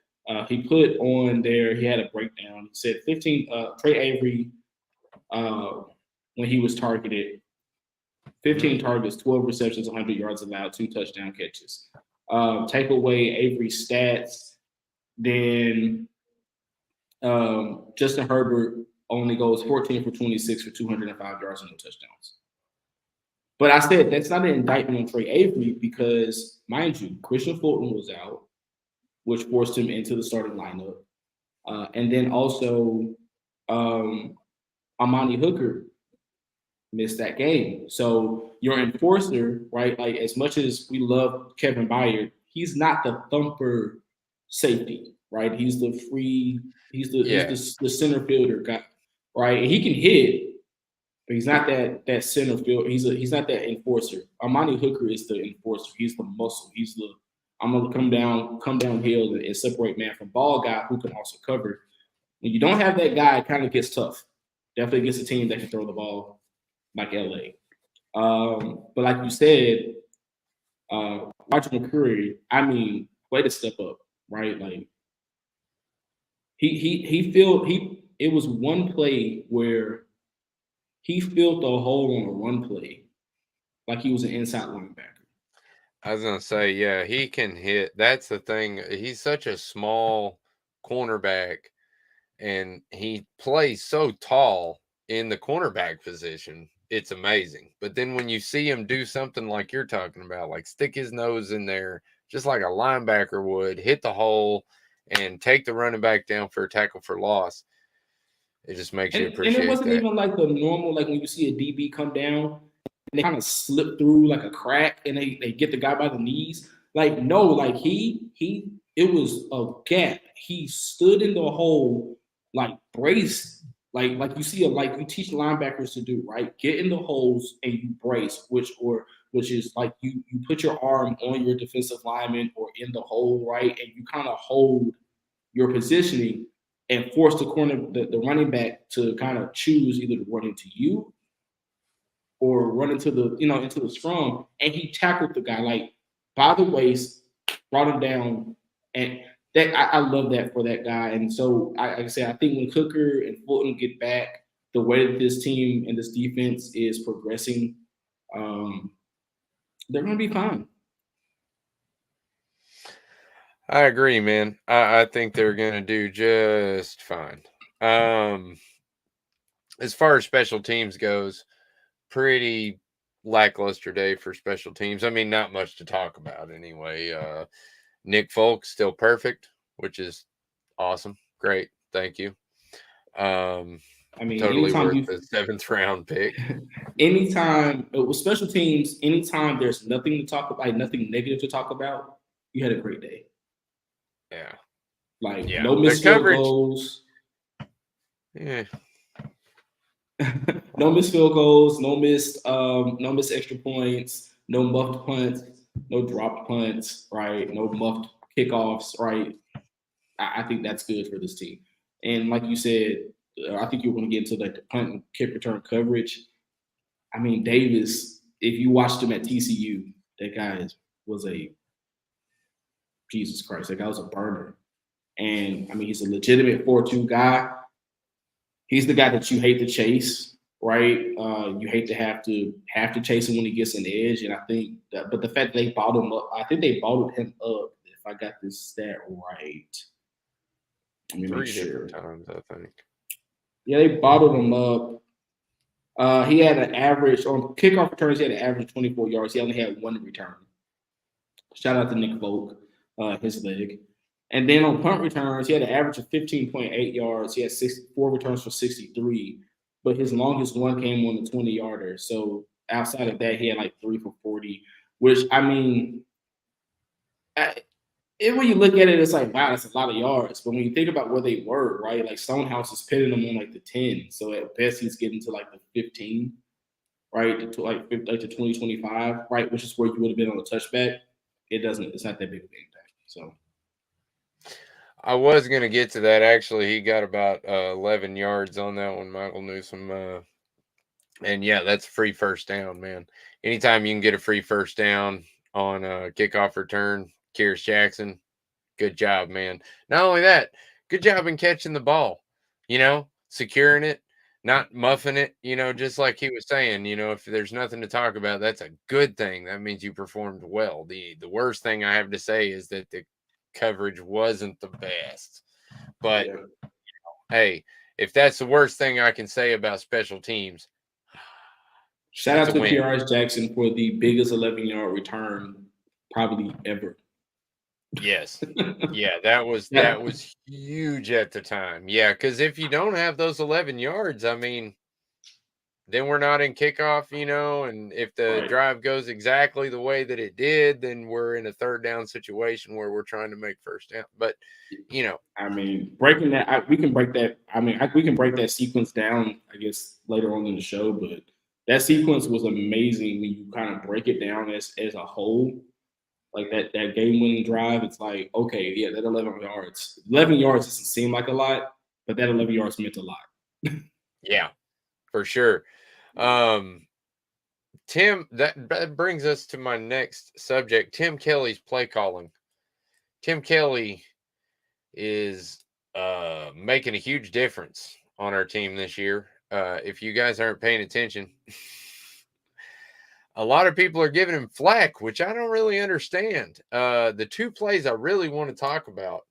He put on there, he had a breakdown. He said 15, Trey Avery, when he was targeted, 15 targets, 12 receptions, 100 yards allowed, 2 touchdown catches. Take away Avery's stats, then Justin Herbert only goes 14 for 26 for 205 yards and no touchdowns. But I said that's not an indictment on Trey Avery because, mind you, Christian Fulton was out, which forced him into the starting lineup. And then also Amani Hooker missed that game. So your enforcer, right, like as much as we love Kevin Byard, he's not the thumper safety, right? He's the center fielder guy, right? And he can hit, but he's not that center field. He's not that enforcer. Amani Hooker is the enforcer. He's the muscle. He's the I'm gonna come downhill and separate man from ball guy who can also cover. When you don't have that guy, it kind of gets tough. Definitely against a team that can throw the ball like LA. But like you said, Roger McCreary, I mean, way to step up, right? Like it was one play where he filled the hole on a run play like he was an inside linebacker. I was gonna say, yeah, he can hit. That's the thing. He's such a small cornerback, and he plays so tall in the cornerback position. It's amazing. But then when you see him do something like you're talking about, like stick his nose in there, just like a linebacker would, hit the hole, and take the running back down for a tackle for loss, it just makes you appreciate that. And it wasn't even like the normal, like when you see a DB come down, and they kind of slip through like a crack and they get the guy by the knees. Like, no, like it was a gap. He stood in the hole, like braced, like you see like you teach linebackers to do, right? Get in the holes and you brace, which is like you put your arm on your defensive lineman or in the hole, right? And you kind of hold your positioning and force the running back to kind of choose either to run into you or run into the scrum. And he tackled the guy like by the waist, brought him down, and that I love that for that guy. And so like I said, I think when Hooker and Fulton get back, the way that this team and this defense is progressing, they're going to be fine. I agree, man. I think they're going to do just fine. As far as special teams goes, pretty lackluster day for special teams. I mean, not much to talk about anyway. Nick Folk still perfect, which is awesome. Great. Thank you. I mean, totally worth the 7th round pick. Anytime with special teams, anytime there's nothing to talk about, nothing negative to talk about, you had a great day. Yeah. Like no missed field goals. Yeah. No missed field goals, no missed extra points, no muffed punts, no dropped punts, right? No muffed kickoffs, right? I think that's good for this team. And like you said, I think you're going to get into like the punt and kick return coverage. I mean, Davis, if you watched him at TCU, that guy was a Jesus Christ. That guy was a burner. And I mean, he's a legitimate 4-2 guy. he's the guy that you hate to chase, right? You hate to have to chase him when he gets an edge, and I think, but the fact that they bottled him up, I think they bottled him up. If I got this stat right, let me make 3 sure. different times, I think. Yeah, they bottled him up. He had an average on kickoff returns. He had an average 24 yards. He only had one return. Shout out to Nick Volk, his leg. And then on punt returns, he had an average of 15.8 yards. He had 4 returns for 63, but his longest one came on the 20-yarder. So outside of that, he had like 3 for 40, which, I mean, when you look at it, it's like, wow, that's a lot of yards. But when you think about where they were, right, like Stonehouse is pitting them on like the 10. So at best, he's getting to like the 15, right, to like the 20, 25, right, which is where you would have been on a touchback. It's not that big of an impact. So I was going to get to that. Actually, he got about 11 yards on that one, Michael Newsom. And yeah, that's a free first down, man. Anytime you can get a free first down on a kickoff return, Kearis Jackson, good job, man. Not only that, good job in catching the ball, securing it, not muffing it, just like he was saying, if there's nothing to talk about, that's a good thing. That means you performed well. The worst thing I have to say is that the coverage wasn't the best. But hey, if that's the worst thing I can say about special teams, shout out to Kearis Jackson for the biggest 11-yard return probably ever. Yes. Yeah, that was huge at the time. Yeah, because if you don't have those 11 yards, I mean, then we're not in kickoff, and if the drive goes exactly the way that it did, then we're in a third down situation where we're trying to make first down. But, I mean, breaking that, we can break that. I mean, we can break that sequence down, I guess, later on in the show. But that sequence was amazing when you kind of break it down as a whole. Like that game-winning drive, it's like, okay, yeah, that 11 yards. 11 yards doesn't seem like a lot, but that 11 yards meant a lot. Yeah, for sure. Tim, that brings us to my next subject, Tim Kelly's play calling. Tim Kelly is making a huge difference on our team this year. If you guys aren't paying attention, a lot of people are giving him flack, which I don't really understand. The 2 plays I really want to talk about,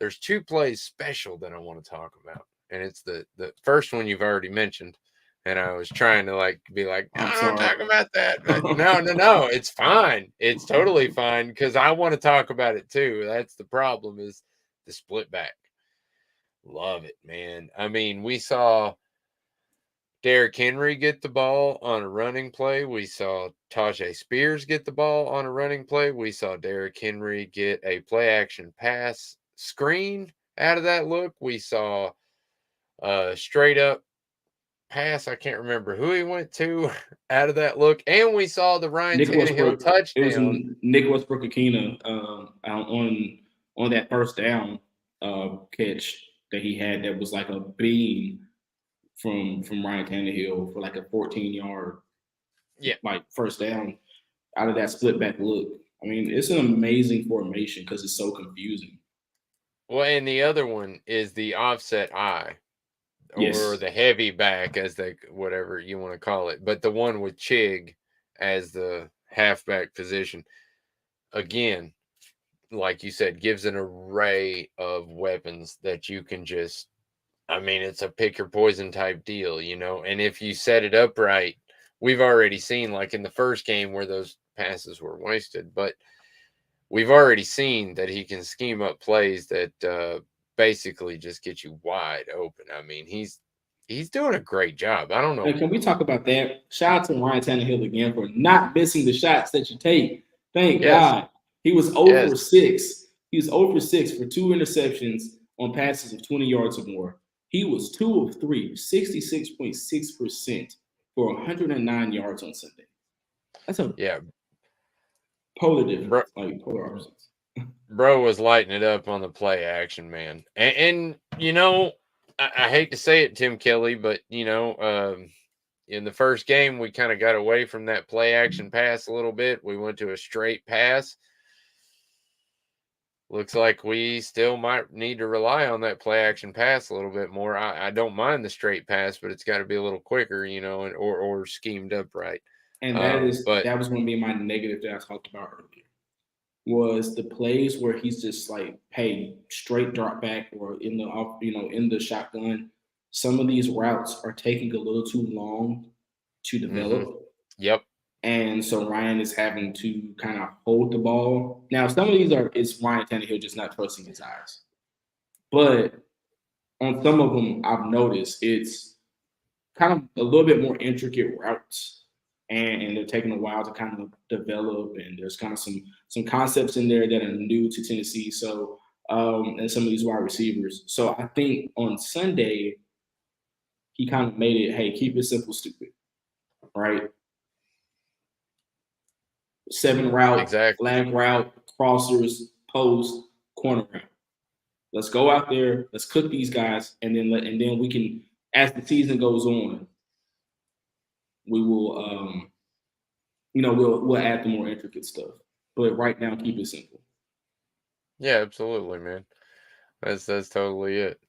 there's 2 plays special that I want to talk about. And it's the first one you've already mentioned. And I was trying to be like, I don't talk about that. But no, it's fine. It's totally fine because I want to talk about it too. That's the problem, is the split back. Love it, man. I mean, we saw Derrick Henry get the ball on a running play. We saw Tajay Spears get the ball on a running play. We saw Derrick Henry get a play action pass screen out of that look. We saw straight up pass. I can't remember who he went to out of that look. And we saw the Ryan Tannehill touchdown. It was Nick Westbrook-Akina on that first down catch that he had that was like a beam from Ryan Tannehill for like a 14-yard first down out of that split back look. I mean, it's an amazing formation because it's so confusing. Well, and the other one is the offset eye. Or the heavy back, as whatever you want to call it, but the one with Chig as the halfback position, again, like you said, gives an array of weapons that you can just, I mean, it's a pick your poison type deal, and if you set it up right, we've already seen, like in the first game where those passes were wasted, but we've already seen that he can scheme up plays that basically just get you wide open. I mean, he's doing a great job. I don't know. Hey, can we talk about that? Shout out to Ryan Tannehill again for not missing the shots that you take. Thank God. He was 0 for 6. He was 0 for 6 for 2 interceptions on passes of 20 yards or more. He was 2 of 3, 66.6% for 109 yards on Sunday. That's a polar difference, polar opposites. Bro was lighting it up on the play action, man. And I hate to say it, Tim Kelly, but, in the first game, we kind of got away from that play action pass a little bit. We went to a straight pass. looks like we still might need to rely on that play action pass a little bit more. I don't mind the straight pass, but it's got to be a little quicker, or schemed up right. And But that was going to be my negative that I talked about earlier. Was the plays where he's just like, hey, straight drop back or in the shotgun. Some of these routes are taking a little too long to develop. Yep. And so Ryan is having to kind of hold the ball. Now, some of these it's Ryan Tannehill just not trusting his eyes. But on some of them, I've noticed it's kind of a little bit more intricate routes. And they're taking a while to kind of develop. And there's kind of some concepts in there that are new to Tennessee. So, and some of these wide receivers. So I think on Sunday, he kind of made it, hey, keep it simple, stupid. Right? 7 route, Exactly. flag route, crossers, post, corner route. Let's go out there. Let's cook these guys, and then we can, as the season goes on, we will, we'll add the more intricate stuff. But right now, keep it simple. Yeah, absolutely, man. That's totally it.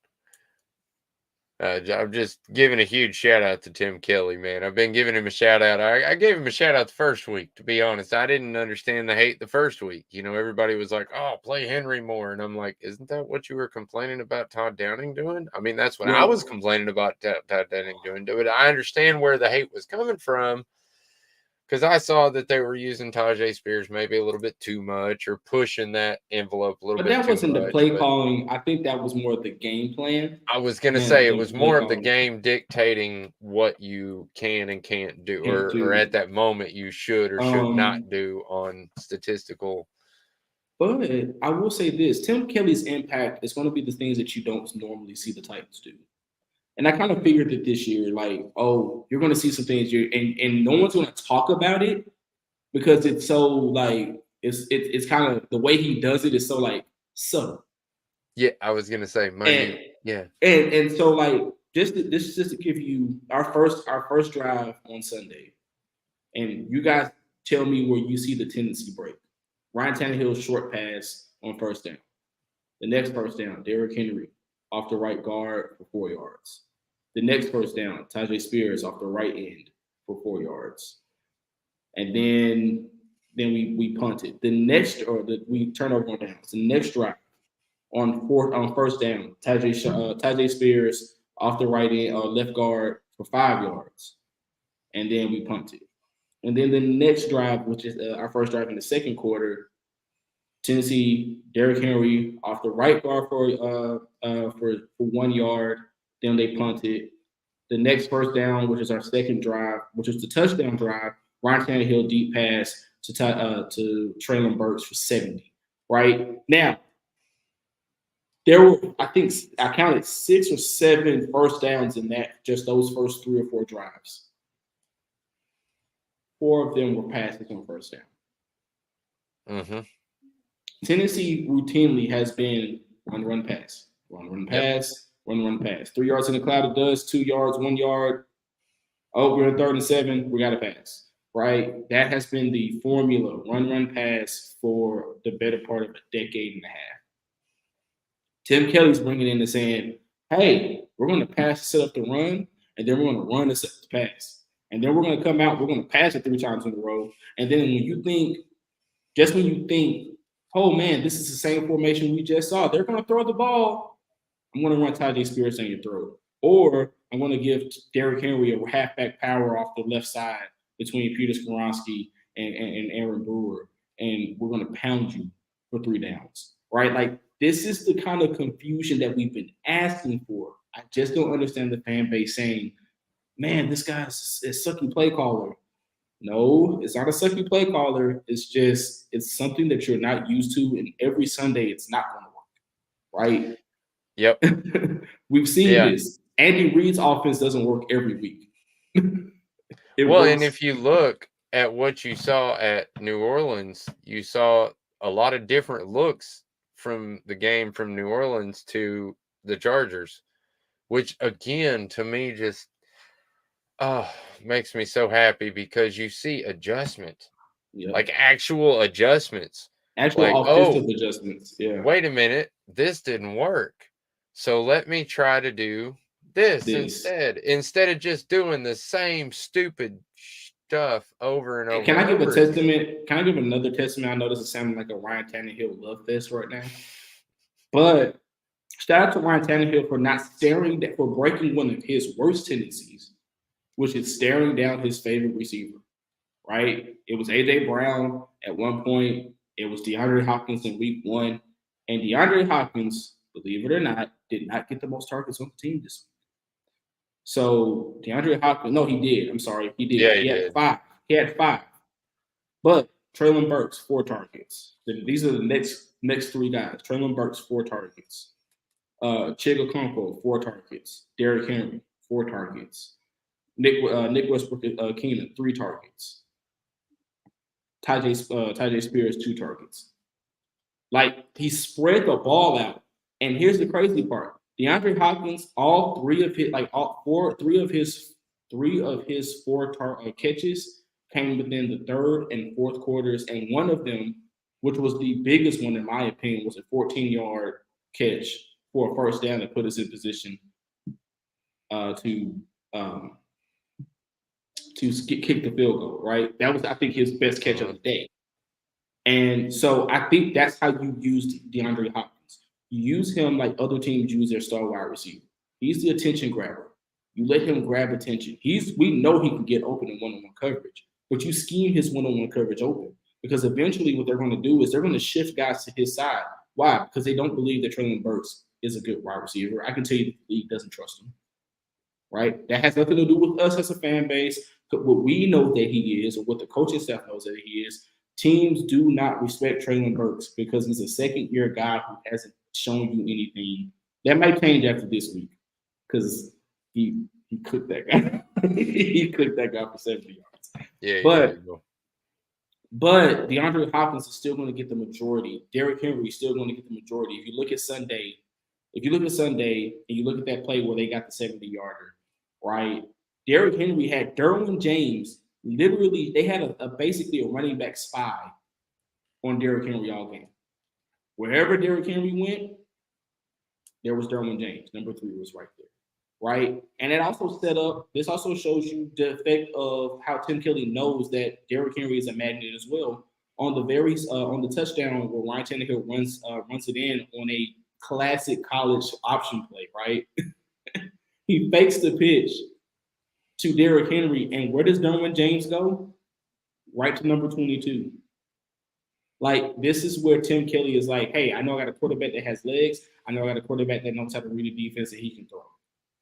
I'm just giving a huge shout out to Tim Kelly, man. I've been giving him a shout out. I gave him a shout out the first week, to be honest. I didn't understand the hate the first week. Everybody was like, oh, play Henry more. And I'm like, isn't that what you were complaining about Todd Downing doing? I mean, that's what I was complaining about Todd Downing doing. But I understand where the hate was coming from, because I saw that they were using Tajay Spears maybe a little bit too much, or pushing that envelope a little bit too much. But that wasn't the play calling. I think that was more of the game plan. I was going to say it was more of the game dictating what you can and can't do, or at that moment you should or should not do on statistical. But I will say this: Tim Kelly's impact is going to be the things that you don't normally see the Titans do. And I kind of figured that this year, like, oh, you're going to see some things here, and no one's going to talk about it because it's so like it's kind of the way he does it is so like subtle. Yeah, I was going to say and so like just to give you our first drive on Sunday, and you guys tell me where you see the tendency break. Ryan Tannehill's short pass on first down. The next first down, Derrick Henry off the right guard for 4 yards. The next first down, Tajay Spears off the right end for 4 yards. And then we punted. We turn over on downs. The next drive on first down, Tajay Spears off the right end, left guard for 5 yards. And then we punted. And then the next drive, which is our first drive in the second quarter, Tennessee, Derrick Henry off the right guard for 1 yard. Then they punted. The next first down, which is our second drive, which is the touchdown drive, Ryan Tannehill deep pass to Treylon Burks for 70. Right now, there were, I think I counted 6 or 7 first downs in just those first 3 or 4 drives. 4 of them were passes on first down. Mm-hmm. Tennessee routinely has been run pass, run pass, run pass. 3 yards in the cloud of dust, 2 yards, 1 yard. Oh, we're in 3rd and 7. We got to pass. Right? That has been the formula, run pass for the better part of a decade and a half. Tim Kelly's bringing in and saying, hey, we're going to pass to set up the run, and then we're going to run to set the pass. And then we're going to come out, we're going to pass it 3 times in a row. And then when you think, oh man, this is the same formation we just saw, they're going to throw the ball. I'm going to run Tajay Spears on your throat. Or I'm going to give Derrick Henry a halfback power off the left side between Peter Skoronski and Aaron Brewer. And we're going to pound you for 3 downs. Right? Like, this is the kind of confusion that we've been asking for. I just don't understand the fan base saying, man, this guy's a sucky play caller. No, it's not a sucky play caller. It's something that you're not used to, and every Sunday it's not going to work, right? Yep. We've seen this. Andy Reid's offense doesn't work every week. And if you look at what you saw at New Orleans, you saw a lot of different looks from the game from New Orleans to the Chargers, which again, to me, just makes me so happy, because you see adjustment, like actual adjustments Actual offensive adjustments. Yeah. Wait a minute. This didn't work. So let me try to do this instead. Instead of just doing the same stupid stuff over and over. Can I give a testament? Can I give another testament? I know this is sounding like a Ryan Tannehill love fest right now. But shout out to Ryan Tannehill for not for breaking one of his worst tendencies, which is staring down his favorite receiver, right? It was A.J. Brown at one point. It was DeAndre Hopkins in week 1. And DeAndre Hopkins, believe it or not, did not get the most targets on the team this week. So DeAndre Hopkins, no, he did. I'm sorry. He did. Yeah, he had 5. He had 5. But Treylon Burks, 4 targets. These are the next 3 guys. Treylon Burks, 4 targets. Chig Okonkwo, 4 targets. Derrick Henry, 4 targets. Nick Westbrook Keenan, 3 targets. Tyjae Spears, 2 targets. Like, he spread the ball out. And here's the crazy part. DeAndre Hopkins, three of his 4 catches came within the 3rd and 4th quarters. And one of them, which was the biggest one in my opinion, was a 14-yard catch for a first down that put us in position to kick the field goal, right? That was, I think, his best catch of the day. And so I think that's how you used DeAndre Hopkins. You use him like other teams use their star wide receiver. He's the attention grabber. You let him grab attention. We know he can get open in one-on-one coverage, but you scheme his one-on-one coverage open because eventually what they're going to do is they're going to shift guys to his side. Why? Because they don't believe that Treylon Burks is a good wide receiver. I can tell you the league doesn't trust him. Right? That has nothing to do with us as a fan base. What we know that he is, or what the coaching staff knows that he is, teams do not respect Treylon Burks because he's a second-year guy who hasn't shown you anything. That might change after this week because he cooked that guy. He cooked that guy for 70 yards. Yeah, but DeAndre Hopkins is still going to get the majority. Derrick Henry is still going to get the majority. If you look at Sunday and you look at that play where they got the 70-yarder, right? Derrick Henry had Derwin James. Literally, they had basically a running back spy on Derrick Henry all game. Wherever Derrick Henry went, there was Derwin James. Number 3 was right there, right? And it also this also shows you the effect of how Tim Kelly knows that Derrick Henry is a magnet as well. On the touchdown where Ryan Tannehill runs it in on a classic college option play, right? He fakes the pitch to Derrick Henry, and where does Derwin James go? Right to number 22. Like, this is where Tim Kelly is like, hey, I know I got a quarterback that has legs. I know I got a quarterback that knows how to read a defense that he can throw.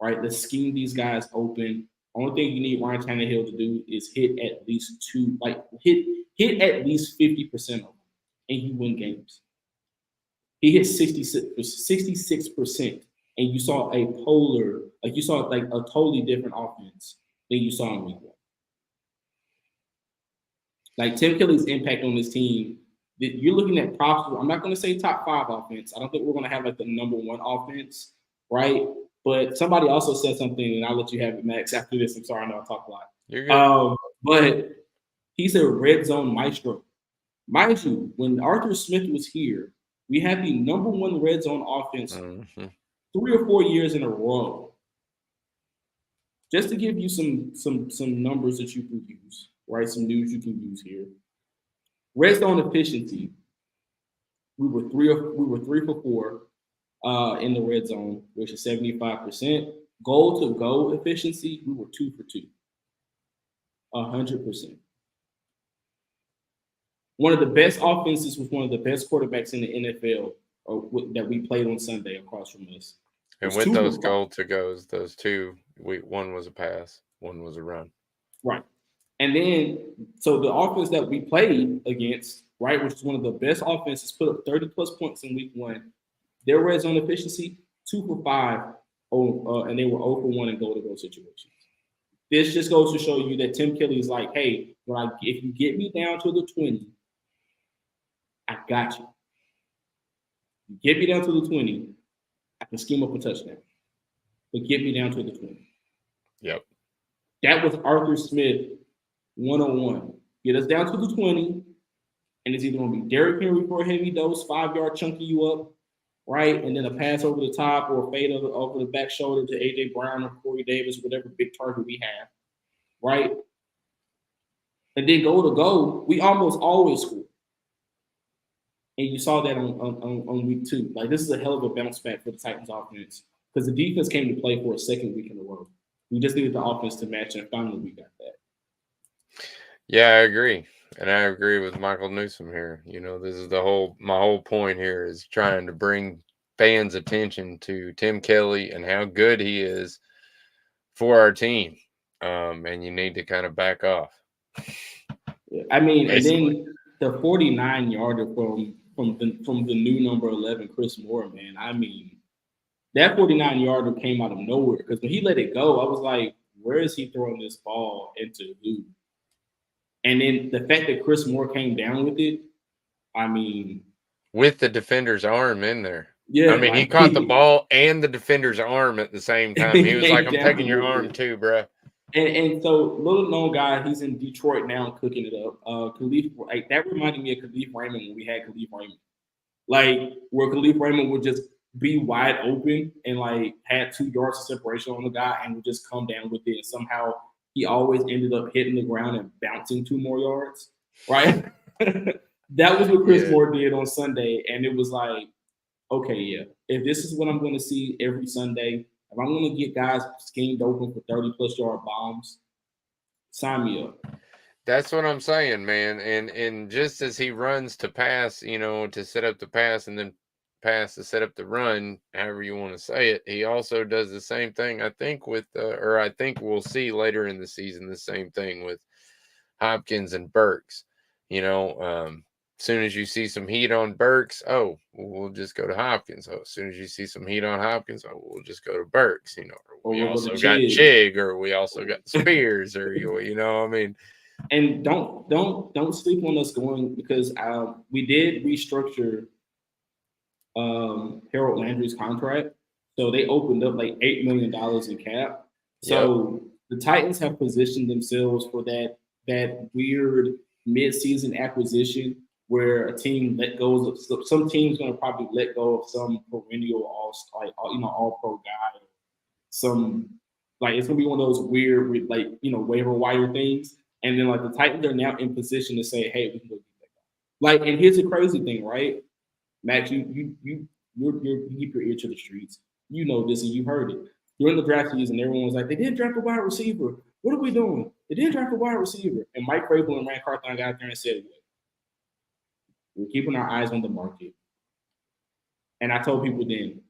Right? Let's scheme these guys open. Only thing you need Ryan Tannehill to do is hit at least hit at least 50% of them, and you win games. He hit 66%, and you saw a totally different offense than you saw in week 1. Like, Tim Kelly's impact on this team, you're looking at props. I'm not going to say top 5 offense. I don't think we're going to have like the number 1 offense, right? But somebody also said something, and I'll let you have it, Max, after this. I'm sorry, I know I talk a lot. You're good. But he's a red zone maestro. Mind you, when Arthur Smith was here, we had the number 1 red zone offense 3 or 4 years in a row. Just to give you some numbers that you can use, right? Some news you can use here. Red zone efficiency. We were 3 for 4 in the red zone, which is 75%. Goal to goal efficiency, we were 2 for 2. 100%. One of the best offenses with one of the best quarterbacks in the NFL that we played on Sunday across from us. And with those goal to goes, those 2, one was a pass, one was a run. Right. And then, so the offense that we played against, right, which is one of the best offenses, put up 30-plus points in week 1. Their red zone efficiency, 2 for 5, and they were 0 for 1 in goal-to-goal situations. This just goes to show you that Tim Kelly is like, hey, if you get me down to the 20, I got you. You get me down to the 20, I can scheme up a touchdown. But get me down to the 20. Yep. That was Arthur Smith 101. Get us down to the 20, and it's either going to be Derrick Henry for a heavy dose, 5-yard chunking you up, right? And then a pass over the top or a fade over the back shoulder to A.J. Brown or Corey Davis, whatever big target we have, right? And then goal, we almost always score. And you saw that on week 2. Like, this is a hell of a bounce back for the Titans offense because the defense came to play for a second week in a row. We just needed the offense to match, and finally we got that. Yeah, I agree. And I agree with Michael Newsom here. You know, this is my whole point here is trying to bring fans' attention to Tim Kelly and how good he is for our team. And you need to kind of back off. I mean, basically. And then the 49-yarder from the new number 11, Chris Moore, man. I mean, that 49-yarder came out of nowhere because when he let it go, I was like, where is he throwing this ball into who? And then the fact that Chris Moore came down with it, I mean. With the defender's arm in there. Yeah. I mean, he caught the ball and the defender's arm at the same time. He was like, I'm taking your arm too, bro. And so, little known guy, he's in Detroit now cooking it up. Khalif, like, that reminded me of Khalif Raymond when we had Khalif Raymond. Like, where Khalif Raymond would just be wide open and, like, had 2 yards of separation on the guy and would just come down with it. And somehow he always ended up hitting the ground and bouncing 2 more yards, right? That was what Chris Moore did on Sunday. And it was like, okay, yeah, if this is what I'm going to see every Sunday, if I'm going to get guys schemed open for 30-plus yard bombs, sign me up. That's what I'm saying, man. And just as he runs to pass, you know, to set up the pass and then pass to set up the run, however you want to say it, he also does the same thing, I think, I think we'll see later in the season the same thing with Hopkins and Burks. You know, as soon as you see some heat on Burks, we'll just go to Hopkins. As soon as you see some heat on Hopkins, we'll just go to Burks. You know, or we also got Chig, or we also got Spears, or you know, I mean. And don't sleep on us going because we did restructure Harold Landry's contract, so they opened up like $8 million in cap. So the Titans have positioned themselves for that weird mid-season acquisition where a team let go of some team's going to probably let go of some perennial all-pro guy. Some, like, it's going to be one of those weird, like, you know, waiver wire things. And then, like, the Titans are now in position to say, hey, we can go get that guy. Like, and here's the crazy thing, right? Max, you keep your ear to the streets. You know this and you heard it. During the draft season, everyone was like, they didn't draft a wide receiver. What are we doing? They didn't draft a wide receiver. And Mike Vrabel and Rand Carthon got out there and said, we're keeping our eyes on the market. And I told people then,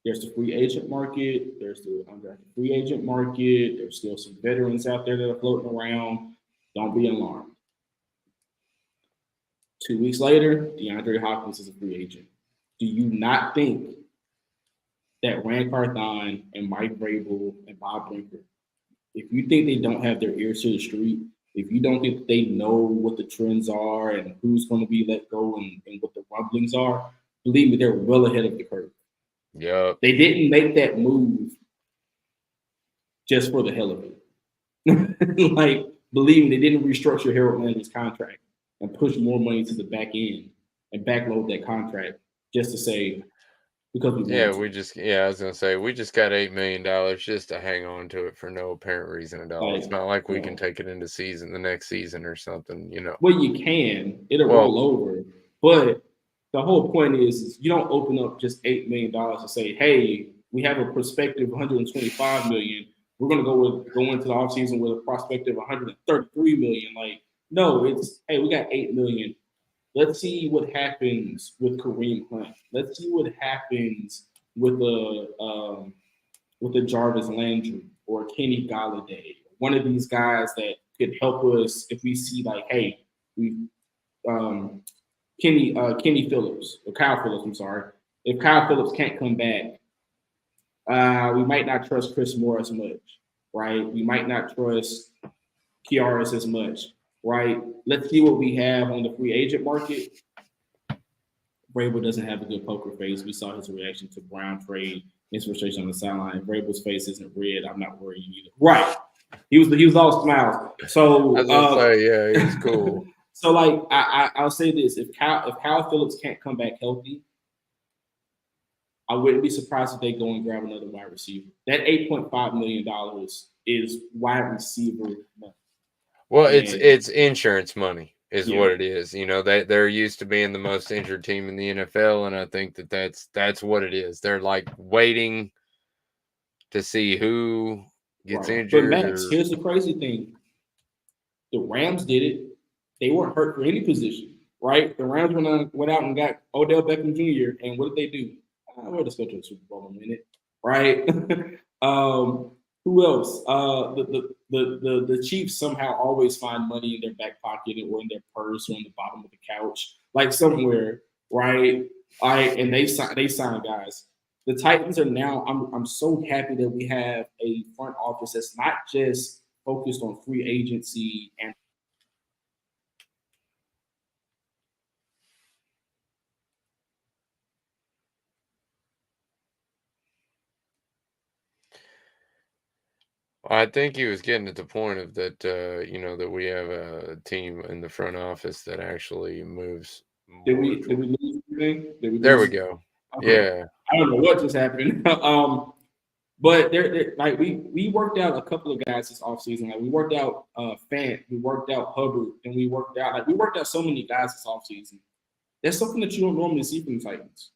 there's the free agent market. There's the undrafted free agent market. There's still some veterans out there that are floating around. Don't be alarmed. 2 weeks later, DeAndre Hopkins is a free agent. Do you not think that Rand Carthon and Mike Vrabel and Bob Brinker, if you think they don't have their ears to the street, if you don't think they know what the trends are and who's going to be let go and what the rumblings are, believe me, they're well ahead of the curve. Yeah. They didn't make that move just for the hell of it. Like, believe me, they didn't restructure Harold Landry's contract and push more money to the back end and backload that contract just to say, because we I was gonna say we just got $8 million just to hang on to it for no apparent reason at all. It's not like we can take it into the next season or something, you know. Well, you can. It'll roll over. But the whole point is you don't open up just $8 million to say, hey, we have a prospective $125 million. We're gonna go into the offseason with a prospective $133 million. Like, no, it's, hey, we got $8 million. Let's see what happens with Kareem Hunt. Let's see what happens with the Jarvis Landry or Kenny Galladay. One of these guys that could help us if we see, like, hey, we Kenny Phillips or Kyle Phillips. I'm sorry. If Kyle Phillips can't come back, we might not trust Chris Moore as much, right? We might not trust Kiaris as much. Right. Let's see what we have on the free agent market. Vrabel doesn't have a good poker face. We saw his reaction to Brown trade, his frustration on the sideline. Vrabel's face isn't red. I'm not worried either. Right. He was all smiles. So I was gonna say, yeah, he's cool. So like I'll say this: if Kyle Phillips can't come back healthy, I wouldn't be surprised if they go and grab another wide receiver. That $8.5 million is wide receiver money. Well, it's insurance money is Yeah. what it is. You know, they're used to being the most injured team in the NFL, and I think that's what it is. They're like waiting to see who gets Right. But injured. Max, here's the crazy thing: the Rams did it. They weren't hurt for any position, right? The Rams went out and got Odell Beckham Jr. And what did they do? We'll just go to the Super Bowl in a minute, right? Who else? The Chiefs somehow always find money in their back pocket or in their purse or in the bottom of the couch, like somewhere, right? All right, and they sign guys. The Titans are now. I'm so happy that we have a front office that's not just focused on free agency and I think he was getting at the point of that, you know, that we have a team in the front office that actually moves. Did we lose anything? There we go. Okay. Yeah. I don't know what just happened. But they're like we worked out a couple of guys this offseason. Like we worked out Fant, we worked out Hubbard, and we worked out so many guys this offseason. That's something that you don't normally see from the Titans.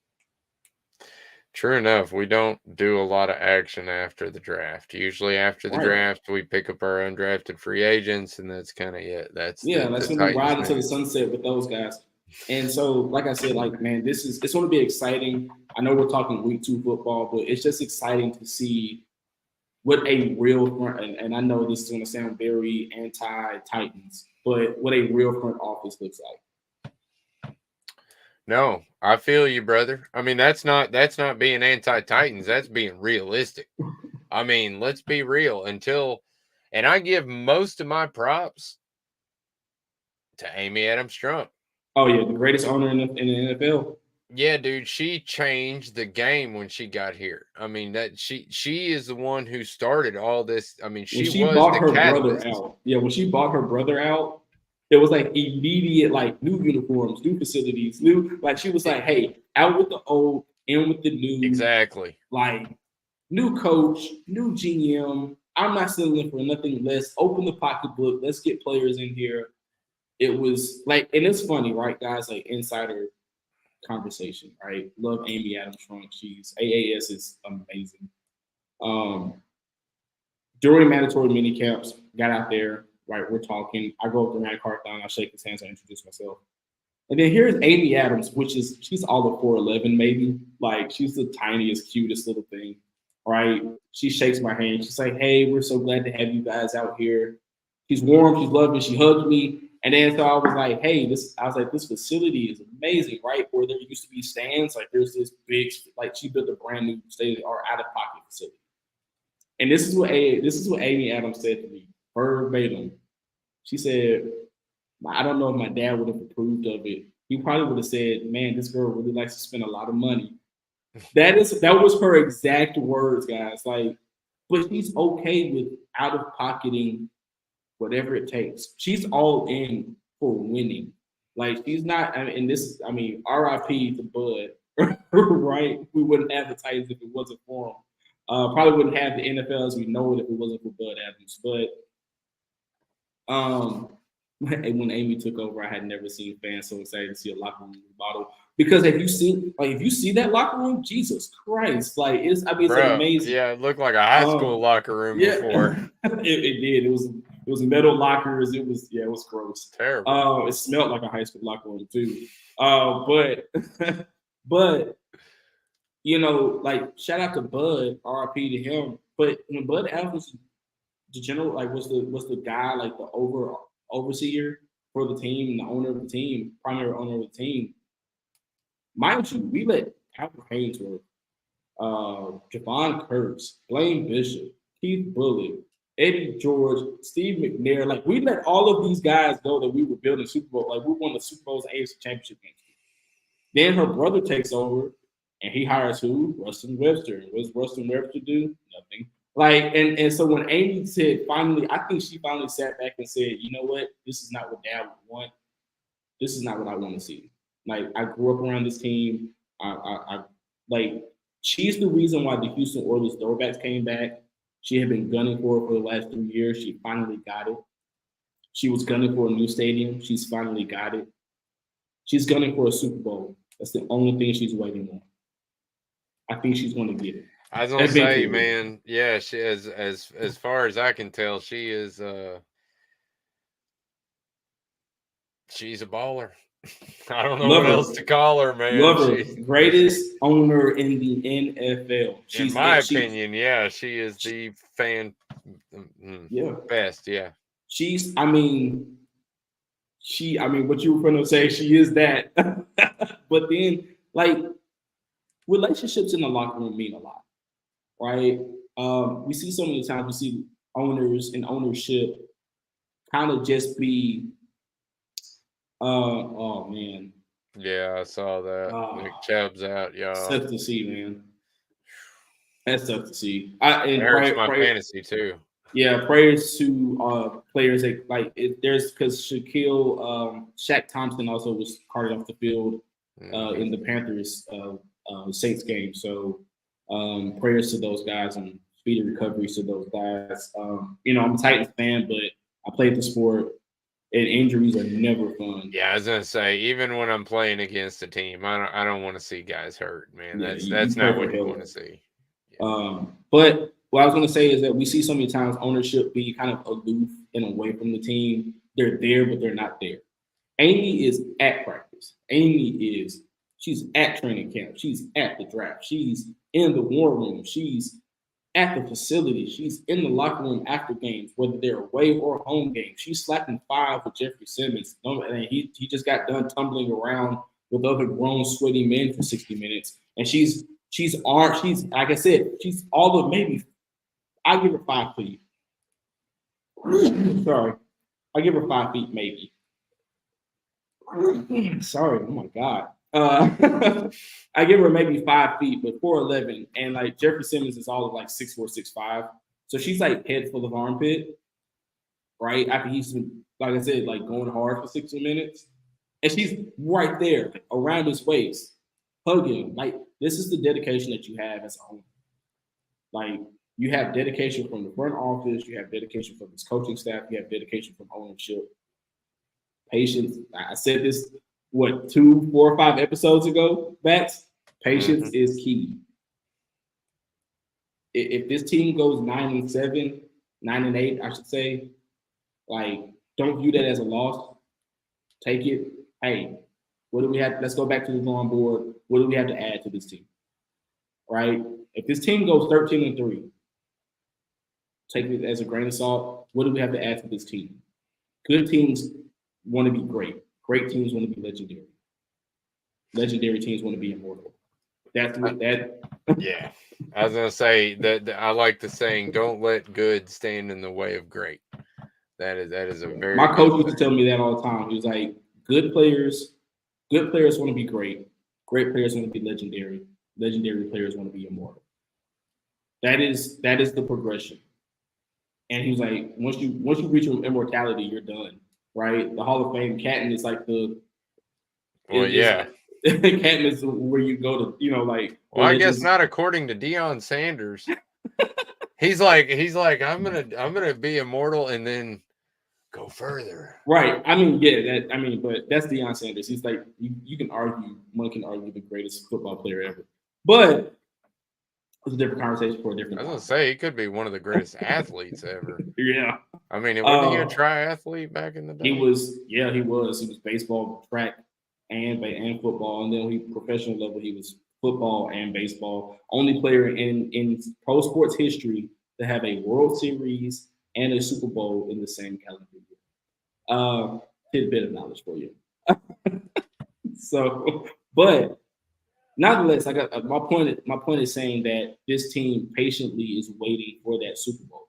True enough, we don't do a lot of action after the draft. Usually after the draft, we pick up our undrafted free agents, and that's kind of it. That's when we ride into the sunset with those guys. And so, like I said, like, man, it's going to be exciting. I know we're talking week 2 football, but it's just exciting to see what a real front, and I know this is going to sound very anti-Titans, but what a real front office looks like. No, I feel you, brother. I mean, that's not being anti-Titans. That's being realistic. I mean, let's be real and I give most of my props to Amy Adams-Strunk. Oh yeah, the greatest owner in the NFL. Yeah, dude, she changed the game when she got here. I mean, that she is the one who started all this. I mean, she was bought the her catalyst. brother out. Yeah, when she bought her brother out, it was like immediate, like new uniforms, new facilities, she was like, hey, out with the old, in with the new. Exactly. Like new coach, new GM. I'm not settling for nothing less. Open the pocketbook. Let's get players in here. It was like, and it's funny, right, guys? Like insider conversation, right? Love Amy Adams-Strunk. She's AAS is amazing. During mandatory mini camps, got out there, right? We're talking. I go up to Ryan Courtlandt, I shake his hands, I introduce myself. And then here's Amy Adams, she's all of 4'11", maybe. Like she's the tiniest, cutest little thing, right? She shakes my hand. She's like, hey, we're so glad to have you guys out here. She's warm, she's loving, she hugged me. And then so I was like, hey, this facility is amazing, right? Where there used to be stands, like there's this big, like she built a brand new state-of-the-art out-of-pocket facility. And this is what Amy Adams said to me, verbatim. She said, I don't know if my dad would have approved of it. He probably would have said, man, this girl really likes to spend a lot of money. That was her exact words, guys. Like, but she's okay with out-of-pocketing whatever it takes. She's all in for winning. Like she's not, RIP to Bud, right? We wouldn't have the Titans if it wasn't for him. Probably wouldn't have the NFL as we know it if it wasn't for Bud Adams. But when Amy took over, I had never seen fans so excited to see a locker room remodel. Because if you see that locker room, Jesus Christ, like it's amazing. Yeah, it looked like a high school locker room before. It did. It was metal lockers. It was gross. Terrible. It smelled like a high school locker room too. But you know, like shout out to Bud, RIP to him. But when Bud Adams was the general, like was the guy, like the overseer for the team and the owner of the team, primary owner of the team. Mind you, we let Albert Haynesworth, Javon Curtis, Blaine Bishop, Keith Bullock, Eddie George, Steve McNair, like we let all of these guys go that we were building Super Bowl, like we won the Super Bowl's AFC Championship games. Then her brother takes over and he hires who? Rustin Webster. What does Rustin Webster do? Nothing. Like, and so when Amy said finally, I think she finally sat back and said, you know what? This is not what Dad would want. this is not what I want to see. Like, I grew up around this team. I like, she's the reason why the Houston Oilers throwbacks came back. She had been gunning for it for the last 3 years. She finally got it. She was gunning for a new stadium. She's finally got it. She's gunning for a Super Bowl. That's the only thing she's waiting on. I think she's going to get it. I was gonna say, man, yeah, she as far as I can tell, she is she's a baller. I don't know what else to call her, man. Love her. Greatest owner in the NFL. In my opinion, yeah, she is the best, yeah. She's, I mean, what you were going to say, she is that. But then, like, relationships in the locker room mean a lot, right? We see so many times, we see owners and ownership kind of just be, oh man. Yeah, I saw that. Nick Chubb's out, y'all. Tough to see, man. That's tough to see. It hurts my fantasy too. Yeah, prayers to players that, like, there's, because Shaq Thompson also was carted off the field in the Panthers Saints game. So prayers to those guys and speedy recoveries to those guys. You know, I'm a Titans fan, but I played the sport, and injuries are never fun. Yeah, I was gonna say, even when I'm playing against a team, I don't want to see guys hurt, man. Yeah, that's not what you want to see. Yeah. But what I was gonna say is that we see so many times ownership be kind of aloof and away from the team. They're there, but they're not there. Amy is at practice. She's at training camp. She's at the draft. She's in the war room. She's at the facility. She's in the locker room after games, whether they're away or home games. She's slapping 5 with Jeffrey Simmons. And he just got done tumbling around with other grown, sweaty men for 60 minutes. And she's like I said, she's all of maybe. I give her 5 feet. Sorry. I give her 5 feet, maybe. Sorry. Oh my God. I give her maybe 5 feet, but 4'11", and like Jeffrey Simmons is all of like 6'4", 6'5". So she's like head full of armpit, right? After he's been, like I said, like going hard for 60 minutes. And she's right there around his waist, hugging. Like, this is the dedication that you have as a owner. Like, you have dedication from the front office, you have dedication from this coaching staff, you have dedication from ownership. Patience. I said this, 2, 4, 5 episodes ago, Bats? Patience is key. If this team goes 9-7, 9-8, I should say, like, don't view that as a loss. Take it. Hey, what do we have? Let's go back to the drawing board. What do we have to add to this team? Right? If this team goes 13-3, take it as a grain of salt. What do we have to add to this team? Good teams want to be great. Great teams want to be legendary. Legendary teams want to be immortal. That's what that. Yeah, I was gonna say that I like the saying, "Don't let good stand in the way of great." That is a very. My coach used to tell me that all the time. He was like, "Good players want to be great. Great players want to be legendary. Legendary players want to be immortal." That is the progression. And he was like, once you reach immortality, you're done. Right? The Hall of Fame, Canton is like the. Well, yeah. Canton is where you go to, like. Well, I guess not according to Deion Sanders. he's like, I'm gonna be immortal and then go further. Right. I mean, yeah. But that's Deion Sanders. He's like, you can argue. One can argue the greatest football player ever, but. It's a different conversation for a different. I was gonna say he could be one of the greatest athletes ever. Yeah. I mean, wasn't he a triathlete back in the day? He was. Yeah, he was. He was baseball, track, and football, and then professional level. He was football and baseball. Only player in pro sports history to have a World Series and a Super Bowl in the same calendar year. Tidbit of knowledge for you. So, but. Nonetheless, I got my point. My point is saying that this team patiently is waiting for that Super Bowl,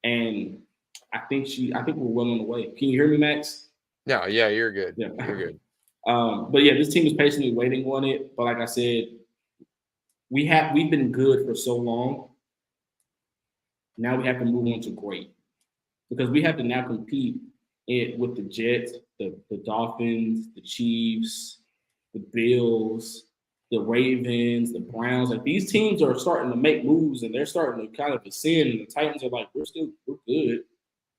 and I think we're well on the way. Can you hear me, Max? No, yeah, you're good. Yeah, you're good. But yeah, this team is patiently waiting on it. But like I said, we've been good for so long. Now we have to move on to great, because we have to now compete with the Jets, the Dolphins, the Chiefs, the Bills, the Ravens, the Browns. Like these teams are starting to make moves and they're starting to kind of ascend. And the Titans are like, we're good.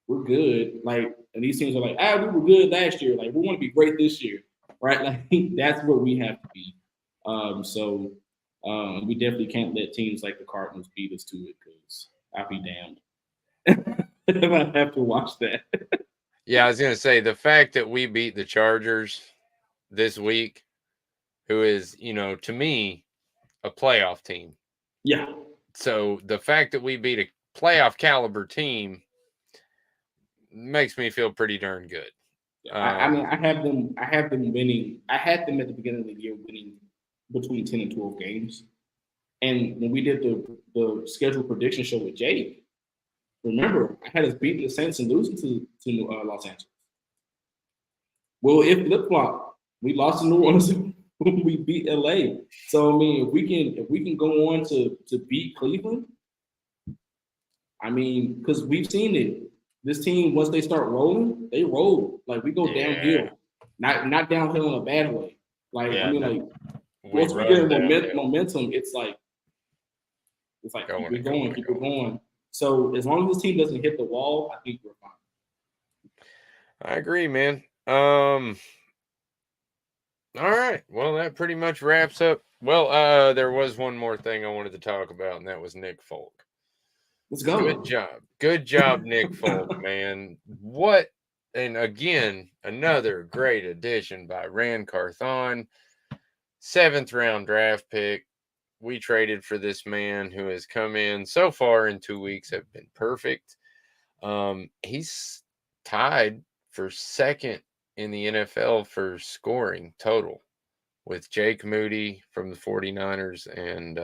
We're good. Like, and these teams are like, we were good last year. Like, we want to be great this year. Right? Like that's what we have to be. So we definitely can't let teams like the Cardinals beat us to it because I'll be damned if I have to watch that. Yeah, I was gonna say the fact that we beat the Chargers this week, who is, to me, a playoff team. Yeah. So the fact that we beat a playoff caliber team makes me feel pretty darn good. I mean, I have them winning. I had them at the beginning of the year winning between 10 and 12 games. And when we did the schedule prediction show with Jake, remember, I had us beating the Saints and losing to Los Angeles. Well, if flip-flop, we lost to New Orleans when we beat LA. So I mean, if we can go on to beat Cleveland, I mean, because we've seen it. This team, once they start rolling, they roll. Like we go downhill, not downhill in a bad way. Like I mean, like once we get momentum, it's like keep it going. So as long as this team doesn't hit the wall, I think we're fine. I agree, man. All right. Well, that pretty much wraps up. Well, there was one more thing I wanted to talk about, and that was Nick Folk. Let's go. Good job, Nick Folk, man. What? And again, another great addition by Ran Carthon. 7th round draft pick. We traded for this man who has come in so far in 2 weeks, have been perfect. He's tied for 2nd in the NFL for scoring total with Jake Moody from the 49ers and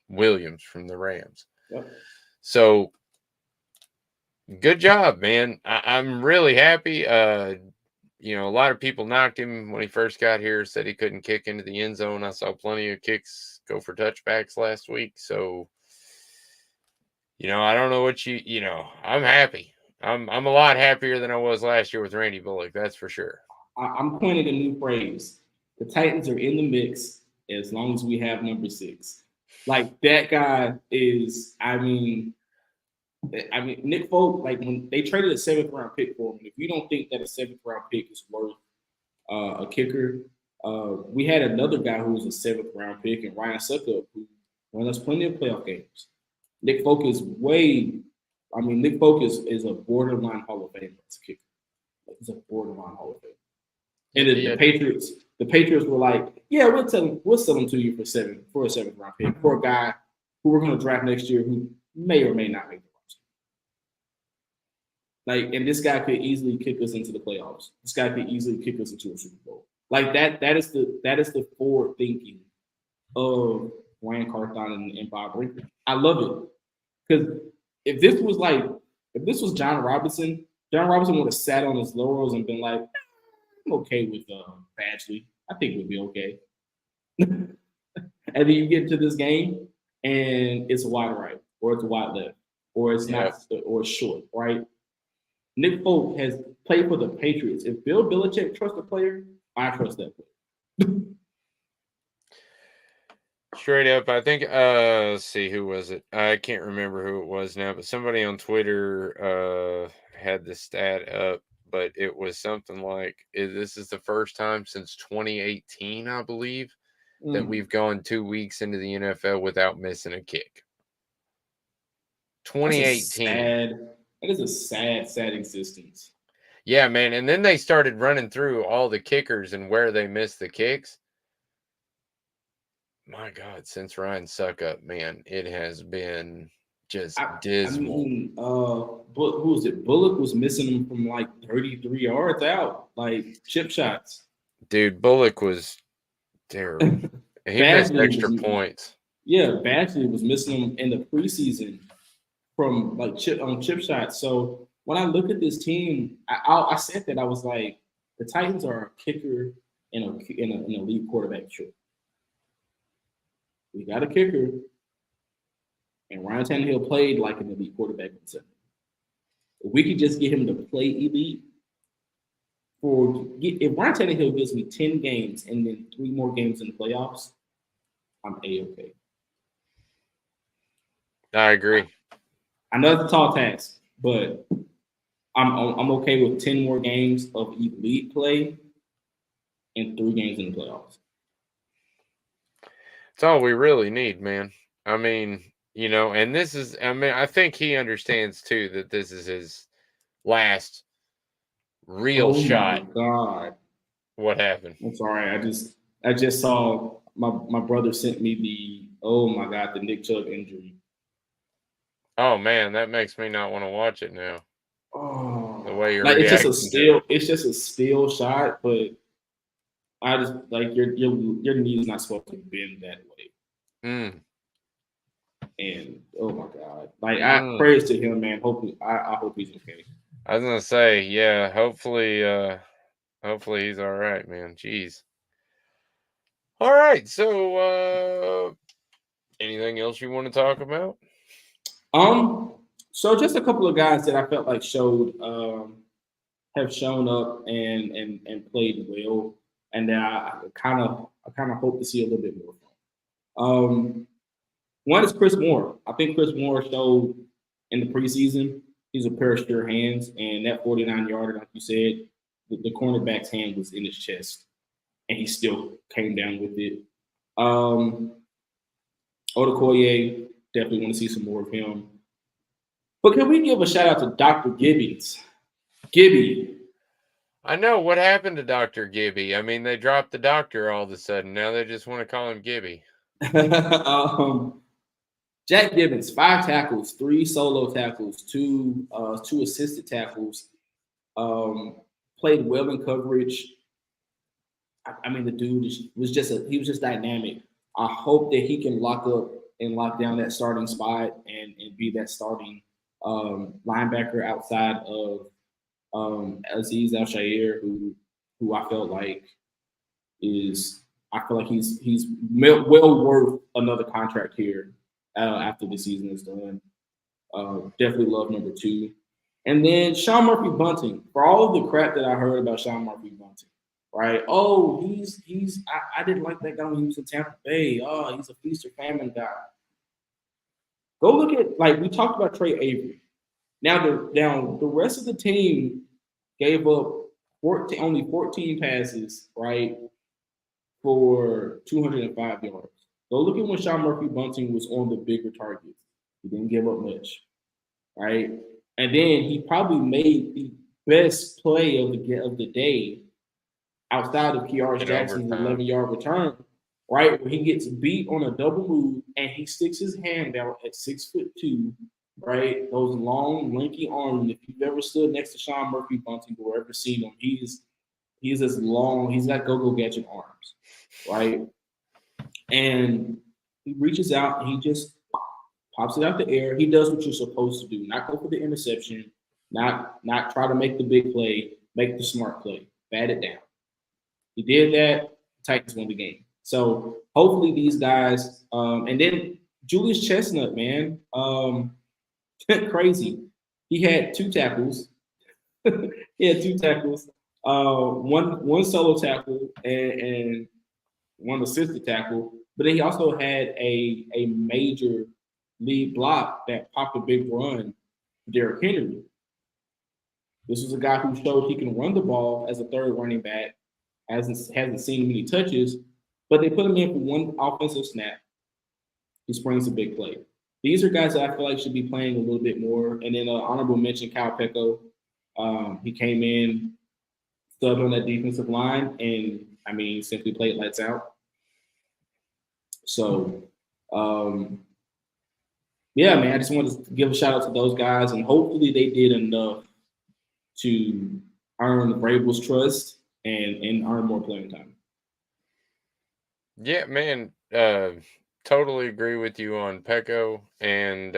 Williams from the Rams. Yep. So good job, man. I'm really happy. A lot of people knocked him when he first got here, said he couldn't kick into the end zone. I saw plenty of kicks go for touchbacks last week. So, I don't know what I'm happy. I'm a lot happier than I was last year with Randy Bullock. That's for sure. I'm coining a new phrase. The Titans are in the mix as long as we have number 6. Like that guy is, I mean, Nick Folk, like when they traded a 7th round pick for him, if you don't think that a 7th round pick is worth a kicker, we had another guy who was a 7th round pick, and Ryan Suckup, who won us plenty of playoff games. Nick Folk is Nick Folk is a borderline Hall of Famer as a kicker. He's a borderline Hall of Famer. And the Patriots were like, yeah, we'll sell him to you for a 7th round pick for a guy who we're going to draft next year who may or may not make the roster. Like, and this guy could easily kick us into the playoffs. This guy could easily kick us into a Super Bowl. Like that is the forward thinking of Ryan Carthon and Bob Brinkley. I love it because if this was John Robinson would have sat on his laurels and been like, I'm okay with Badgley. I think we'll be okay. And then you get into this game and it's a wide right or it's a wide left or it's not or it's short, right? Nick Folk has played for the Patriots. If Bill Belichick trusts a player, I trust that player. Straight up, I think, let's see, who was it? I can't remember who it was now, but somebody on Twitter had the stat up, but it was something like, this is the first time since 2018, I believe, that we've gone 2 weeks into the NFL without missing a kick. 2018. That is a sad existence. Yeah, man. And then they started running through all the kickers and where they missed the kicks. My God, since Ryan Suckup, man, it has been just dismal. I mean, who was it? Bullock was missing him from like 33 yards out, like chip shots. Dude, Bullock was terrible. He missed extra points. Yeah, Badgley was missing him in the preseason from like chip shots. So when I look at this team, I said that I was like, the Titans are a kicker and an elite quarterback short. We got a kicker, and Ryan Tannehill played like an elite quarterback in the center. If we could just get him to play elite, if Ryan Tannehill gives me 10 games and then 3 more games in the playoffs, I'm A-okay. I agree. I know it's a tall task, but I'm okay with 10 more games of elite play and 3 games in the playoffs. It's all we really need, man. I mean, and this is, I think he understands too that this is his last real shot. Oh my God. What happened? I'm sorry. I just saw my brother sent me the Nick Chubb injury. Oh man, that makes me not want to watch it now. Oh, the way you're like reacting it's just a still shot, but I just like your knee's not supposed to bend that way. And oh my God, like I praise to him, man. Hopefully, I hope he's okay. I was gonna say, yeah, hopefully he's all right, man. Jeez. All right, so anything else you want to talk about? So just a couple of guys that I felt like have shown up and played well, and that I kind of hope to see a little bit more from. One is Chris Moore. I think Chris Moore showed in the preseason he's a pair of sure hands, and that 49-yarder, like you said, the cornerback's hand was in his chest, and he still came down with it. Odakoye, definitely want to see some more of him. But can we give a shout out to Dr. Gibbons? Gibby. I know what happened to Dr. Gibby. I mean, they dropped the doctor all of a sudden. Now they just want to call him Gibby. Jack Gibbons, 5 tackles, 3 solo tackles, 2 assisted tackles. Played well in coverage. I mean, the dude was just dynamic. I hope that he can lock up and lock down that starting spot and be that starting linebacker outside of Azeez Al-Shaair, who I feel like he's well worth another contract here after the season is done. Definitely love number 2. And then Sean Murphy-Bunting, for all of the crap that I heard about Sean Murphy-Bunting, right? Oh, I didn't like that guy when he was in Tampa Bay. Oh, he's a feast or famine guy. Go look at, like we talked about Trey Avery. Now the rest of the team gave up only 14 passes, right, for 205 yards. Go look at when Sean Murphy-Bunting was on the bigger targets. He didn't give up much, right? And then he probably made the best play of the day outside of Kiara Jackson's 11-yard return, right? Where he gets beat on a double move and he sticks his hand out at 6'2", right? Those long, lanky arms. If you've ever stood next to Sean Murphy-Bunting or ever seen him, he's as long. He's got go-go gadget arms, right? And he reaches out and he just pops it out the air. He does what you're supposed to do. Not go for the interception, not try to make the big play, make the smart play, bat it down. He did that. Titans won the game. So hopefully these guys, and then Julius Chestnut, man, crazy. He had 2 tackles. One solo tackle and one assisted tackle. But then he also had a major lead block that popped a big run for Derrick Henry. This was a guy who showed he can run the ball as a third running back, hasn't seen many touches, but they put him in for one offensive snap. He springs a big play. These are guys that I feel like should be playing a little bit more. And then honorable mention, Kyle Pecco. He came in, subbed on that defensive line, and I mean, simply played lights out. So, yeah, man, I just wanted to give a shout out to those guys, and hopefully they did enough to earn Vrabel's trust and earn more playing time. Yeah, man, totally agree with you on Pecco and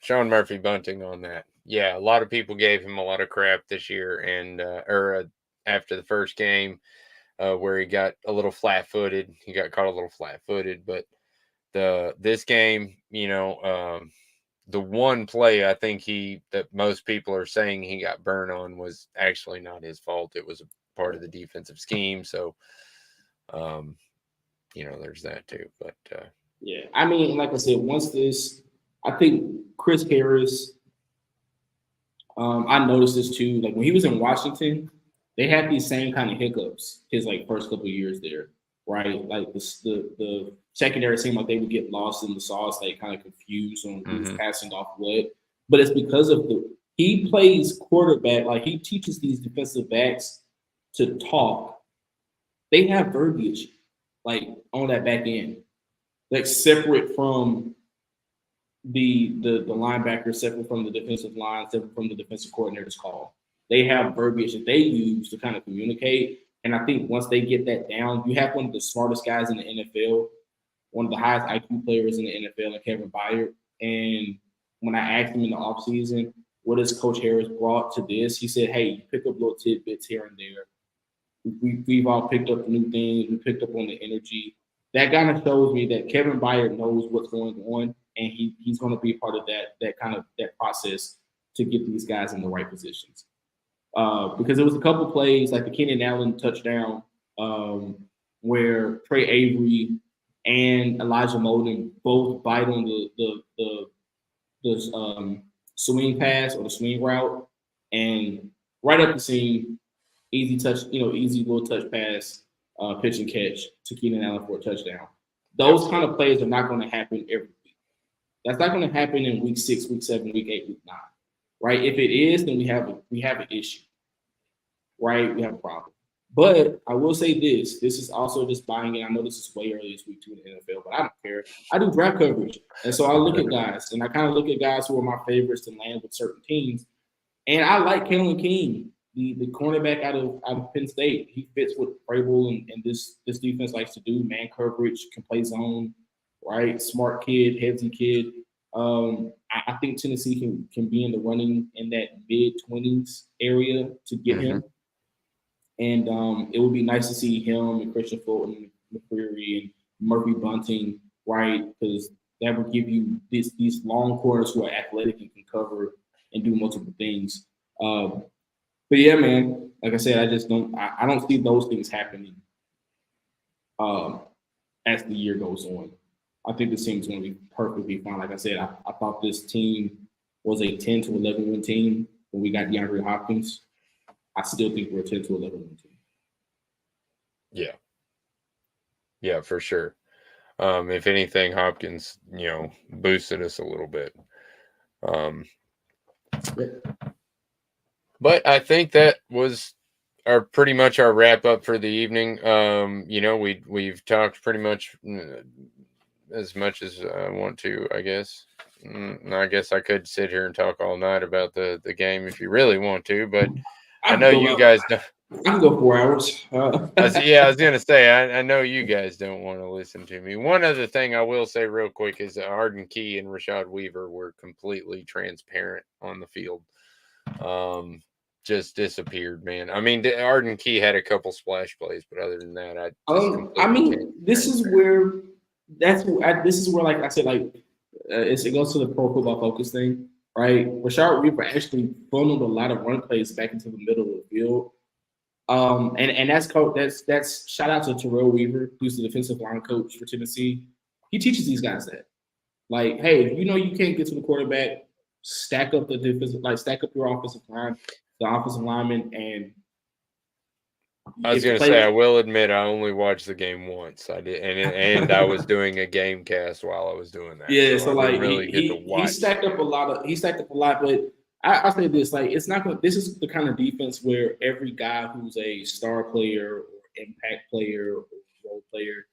Sean Murphy-Bunting on that. Yeah, a lot of people gave him a lot of crap this year, and after the first game, where he got a little flat-footed. He got caught a little flat-footed, but this game, the one play I think that most people are saying he got burned on was actually not his fault. It was a part of the defensive scheme. So, there's that too. But yeah, I mean, like I said, I think Chris Harris. I noticed this too. Like when he was in Washington, they had these same kind of hiccups his first couple of years there, right? Like the secondary seemed like they would get lost in the sauce, like kind of confused on who's passing off what. But it's because of he plays quarterback, like he teaches these defensive backs to talk. They have verbiage like on that back end, like separate from the linebacker, separate from the defensive line, separate from the defensive coordinator's call. They have verbiage that they use to kind of communicate. And I think once they get that down, you have one of the smartest guys in the NFL, one of the highest IQ players in the NFL, like Kevin Byard. And when I asked him in the offseason, what has Coach Harris brought to this? He said, hey, you pick up little tidbits here and there. We've all picked up new things. We picked up on the energy. That kind of shows me that Kevin Byard knows what's going on, and he's going to be part of that process to get these guys in the right positions. Because there was a couple plays like the Keenan Allen touchdown where Trey Avery and Elijah Molden both bite on the swing pass or the swing route, and right up the seam, easy little touch pass, pitch and catch to Keenan Allen for a touchdown. Those kind of plays are not going to happen every week. That's not going to happen in week 6, week 7, week 8, week 9, right? If it is, then we have an issue, right? We have a problem. But I will say this is also just buying in. I know this is way early this week too in the NFL, but I don't care. I do draft coverage. And so I look at guys, and I kind of look at guys who are my favorites to land with certain teams. And I like Kalen King, the cornerback out of Penn State. He fits what Vrabel and this defense likes to do. Man coverage, can play zone, right? Smart kid, headsy kid. I think Tennessee can be in the running in that mid-20s area to get him. And it would be nice to see him and Christian Fulton, McCreary, and Murphy Bunting, right? Because that would give you these long corners who are athletic and can cover and do multiple things. But yeah, man, like I said, I don't see those things happening as the year goes on. I think this team's going to be perfectly fine. Like I said, I thought this team was a 10 to 11 win team when we got DeAndre Hopkins. I still think we're a 10 to 11 win team. Yeah. Yeah, for sure. If anything, Hopkins, boosted us a little bit. But I think that was pretty much our wrap up for the evening. We've talked pretty much as much as I want to, I guess. I guess I could sit here and talk all night about the game if you really want to, but I know you guys don't. I can go 4 hours. I was going to say, I know you guys don't want to listen to me. One other thing I will say real quick is that Arden Key and Rashad Weaver were completely transparent on the field. Just disappeared, man. I mean, Arden Key had a couple splash plays, but other than that, this is where like I said, like it goes to the Pro Football Focus thing, right? Rashad Weaver actually funneled a lot of run plays back into the middle of the field. And that's shout out to Terrell Weaver, who's the defensive line coach for Tennessee. He teaches these guys that, like, hey, if you can't get to the quarterback, stack up your offensive line, the offensive lineman, and I was going to say, I will admit, I only watched the game once. I did, and I was doing a game cast while I was doing that. Yeah, so like really get to watch. He stacked up a lot, but I'll say this: like, it's not going. This is the kind of defense where every guy who's a star player or impact player or role player,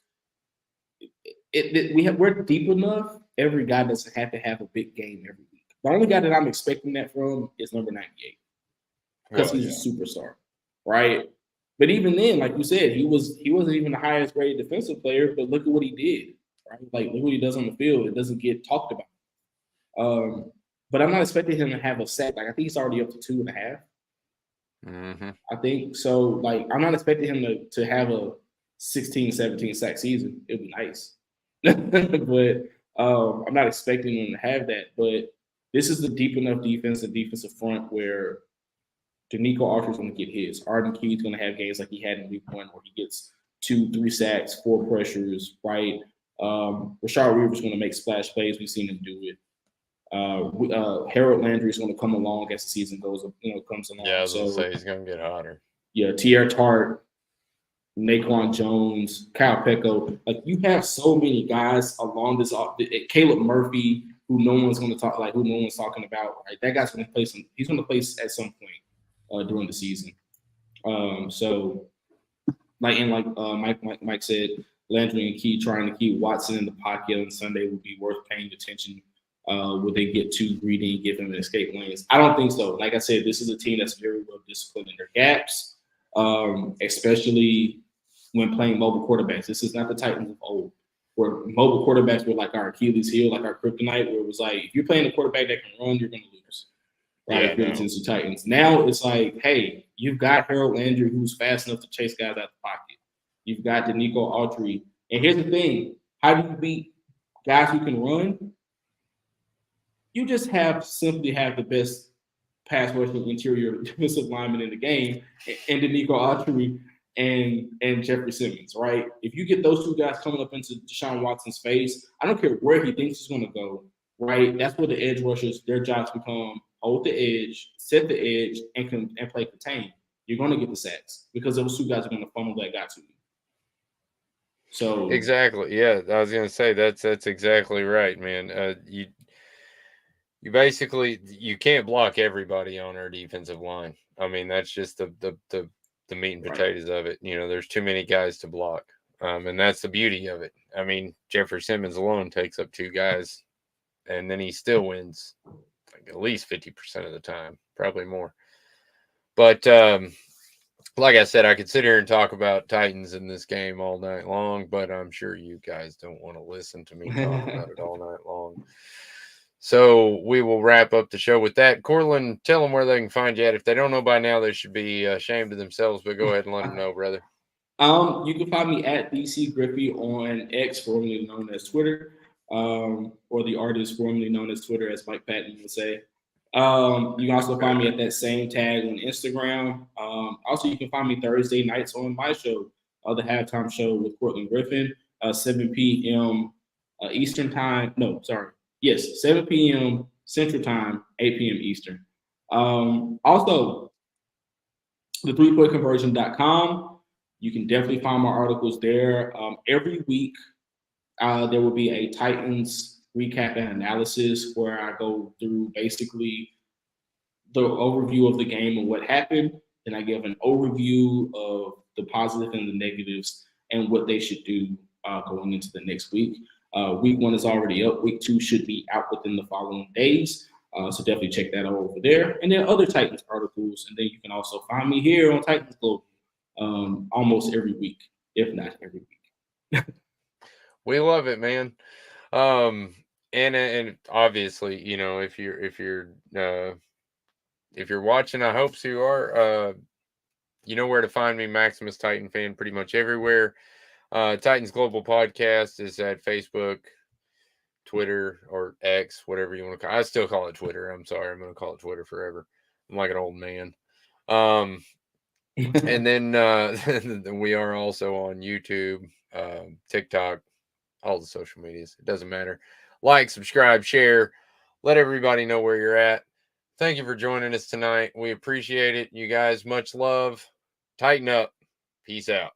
we're deep enough. Every guy doesn't have to have a big game every week. The only guy that I'm expecting that from is number 98 because he's a superstar, right? But even then, like you said, he wasn't even the highest rated defensive player. But look at what he did, right? Like, look what he does on the field. It doesn't get talked about. But I'm not expecting him to have a sack. Like, I think he's already up to 2.5. I think so. Like, I'm not expecting him to have a 16, 17 sack season. It'd be nice. but I'm not expecting them to have that. But this is the deep enough defensive front where Danico Autry's going to get his. Arden Key's going to have games like he had in week 1 where he gets 2-3 sacks, 4 pressures, right? Rashard Weaver's going to make splash plays. We've seen him do it. Harold Landry is going to come along as the season comes along. Yeah, I was going to say he's going to get hotter. Yeah, Tierra Tart, Naquan Jones, Kyle Pecco. Like, you have so many guys along this. Caleb Murphy, who no one's going to talk who no one's talking about. Right, that guy's going to play some. He's going to play at some point during the season. So, Mike said, Landry and Key trying to keep Watson in the pocket on Sunday would be worth paying attention. Would they get too greedy and give him an escape lanes? I don't think so. Like I said, this is a team that's very well disciplined in their gaps, especially when playing mobile quarterbacks. This is not the Titans of old, where mobile quarterbacks were like our Achilles heel, like our kryptonite, where it was like, if you're playing a quarterback that can run, you're going to lose. Right? If you're the Tennessee Titans. Now it's like, hey, you've got Harold Landry, who's fast enough to chase guys out the pocket. You've got Danico Autry. And here's the thing. How do you beat guys who can run? You just simply have the best pass rushing interior defensive lineman in the game, and Danico Autry and Jeffrey Simmons, right? If you get those two guys coming up into Deshaun Watson's face, I don't care where he thinks he's going to go, right? That's where the edge rushers, their jobs become hold the edge, set the edge, and play contain. You're going to get the sacks because those two guys are going to funnel that guy to you. So exactly, yeah, I was going to say that's exactly right, man. You basically you can't block everybody on our defensive line. I mean, that's just the meat and potatoes of it. You know, there's too many guys to block, and that's the beauty of it. I mean, Jeffrey Simmons alone takes up 2 guys, and then he still wins like at least 50% of the time, probably more. But like I said, I could sit here and talk about Titans in this game all night long, but I'm sure you guys don't want to listen to me talk about it all night long. So we will wrap up the show with that. Courtlandt, tell them where they can find you at. If they don't know by now, they should be ashamed of themselves, but go ahead and let them know, brother. You can find me at DC Griffin on X, formerly known as Twitter, or the artist formerly known as Twitter, as Mike Patton would say. You can also find me at that same tag on Instagram. Also, you can find me Thursday nights on my show, the halftime show with Courtlandt Griffin, 7 p.m. Eastern time. No, sorry. Yes, 7 p.m. Central Time, 8 p.m. Eastern. Also, the 3pointconversion.com. You can definitely find my articles there. Every week, there will be a Titans recap and analysis where I go through basically the overview of the game and what happened. And I give an overview of the positive and the negatives and what they should do going into the next week. Week 1 is already up. Week 2 should be out within the following days. So definitely check that out over there. And then other Titans articles. And then you can also find me here on Titans Global almost every week, if not every week. We love it, man. And obviously, you know, if you're watching, I hope so you are. You know where to find me, Maximus Titan fan, pretty much everywhere. Titans Global Podcast is at Facebook, Twitter, or X, whatever you want to call it. I still call it Twitter. I'm sorry. I'm going to call it Twitter forever. I'm like an old man. And then we are also on YouTube, TikTok, all the social medias. It doesn't matter. Like, subscribe, share. Let everybody know where you're at. Thank you for joining us tonight. We appreciate it. You guys, much love. Tighten up. Peace out.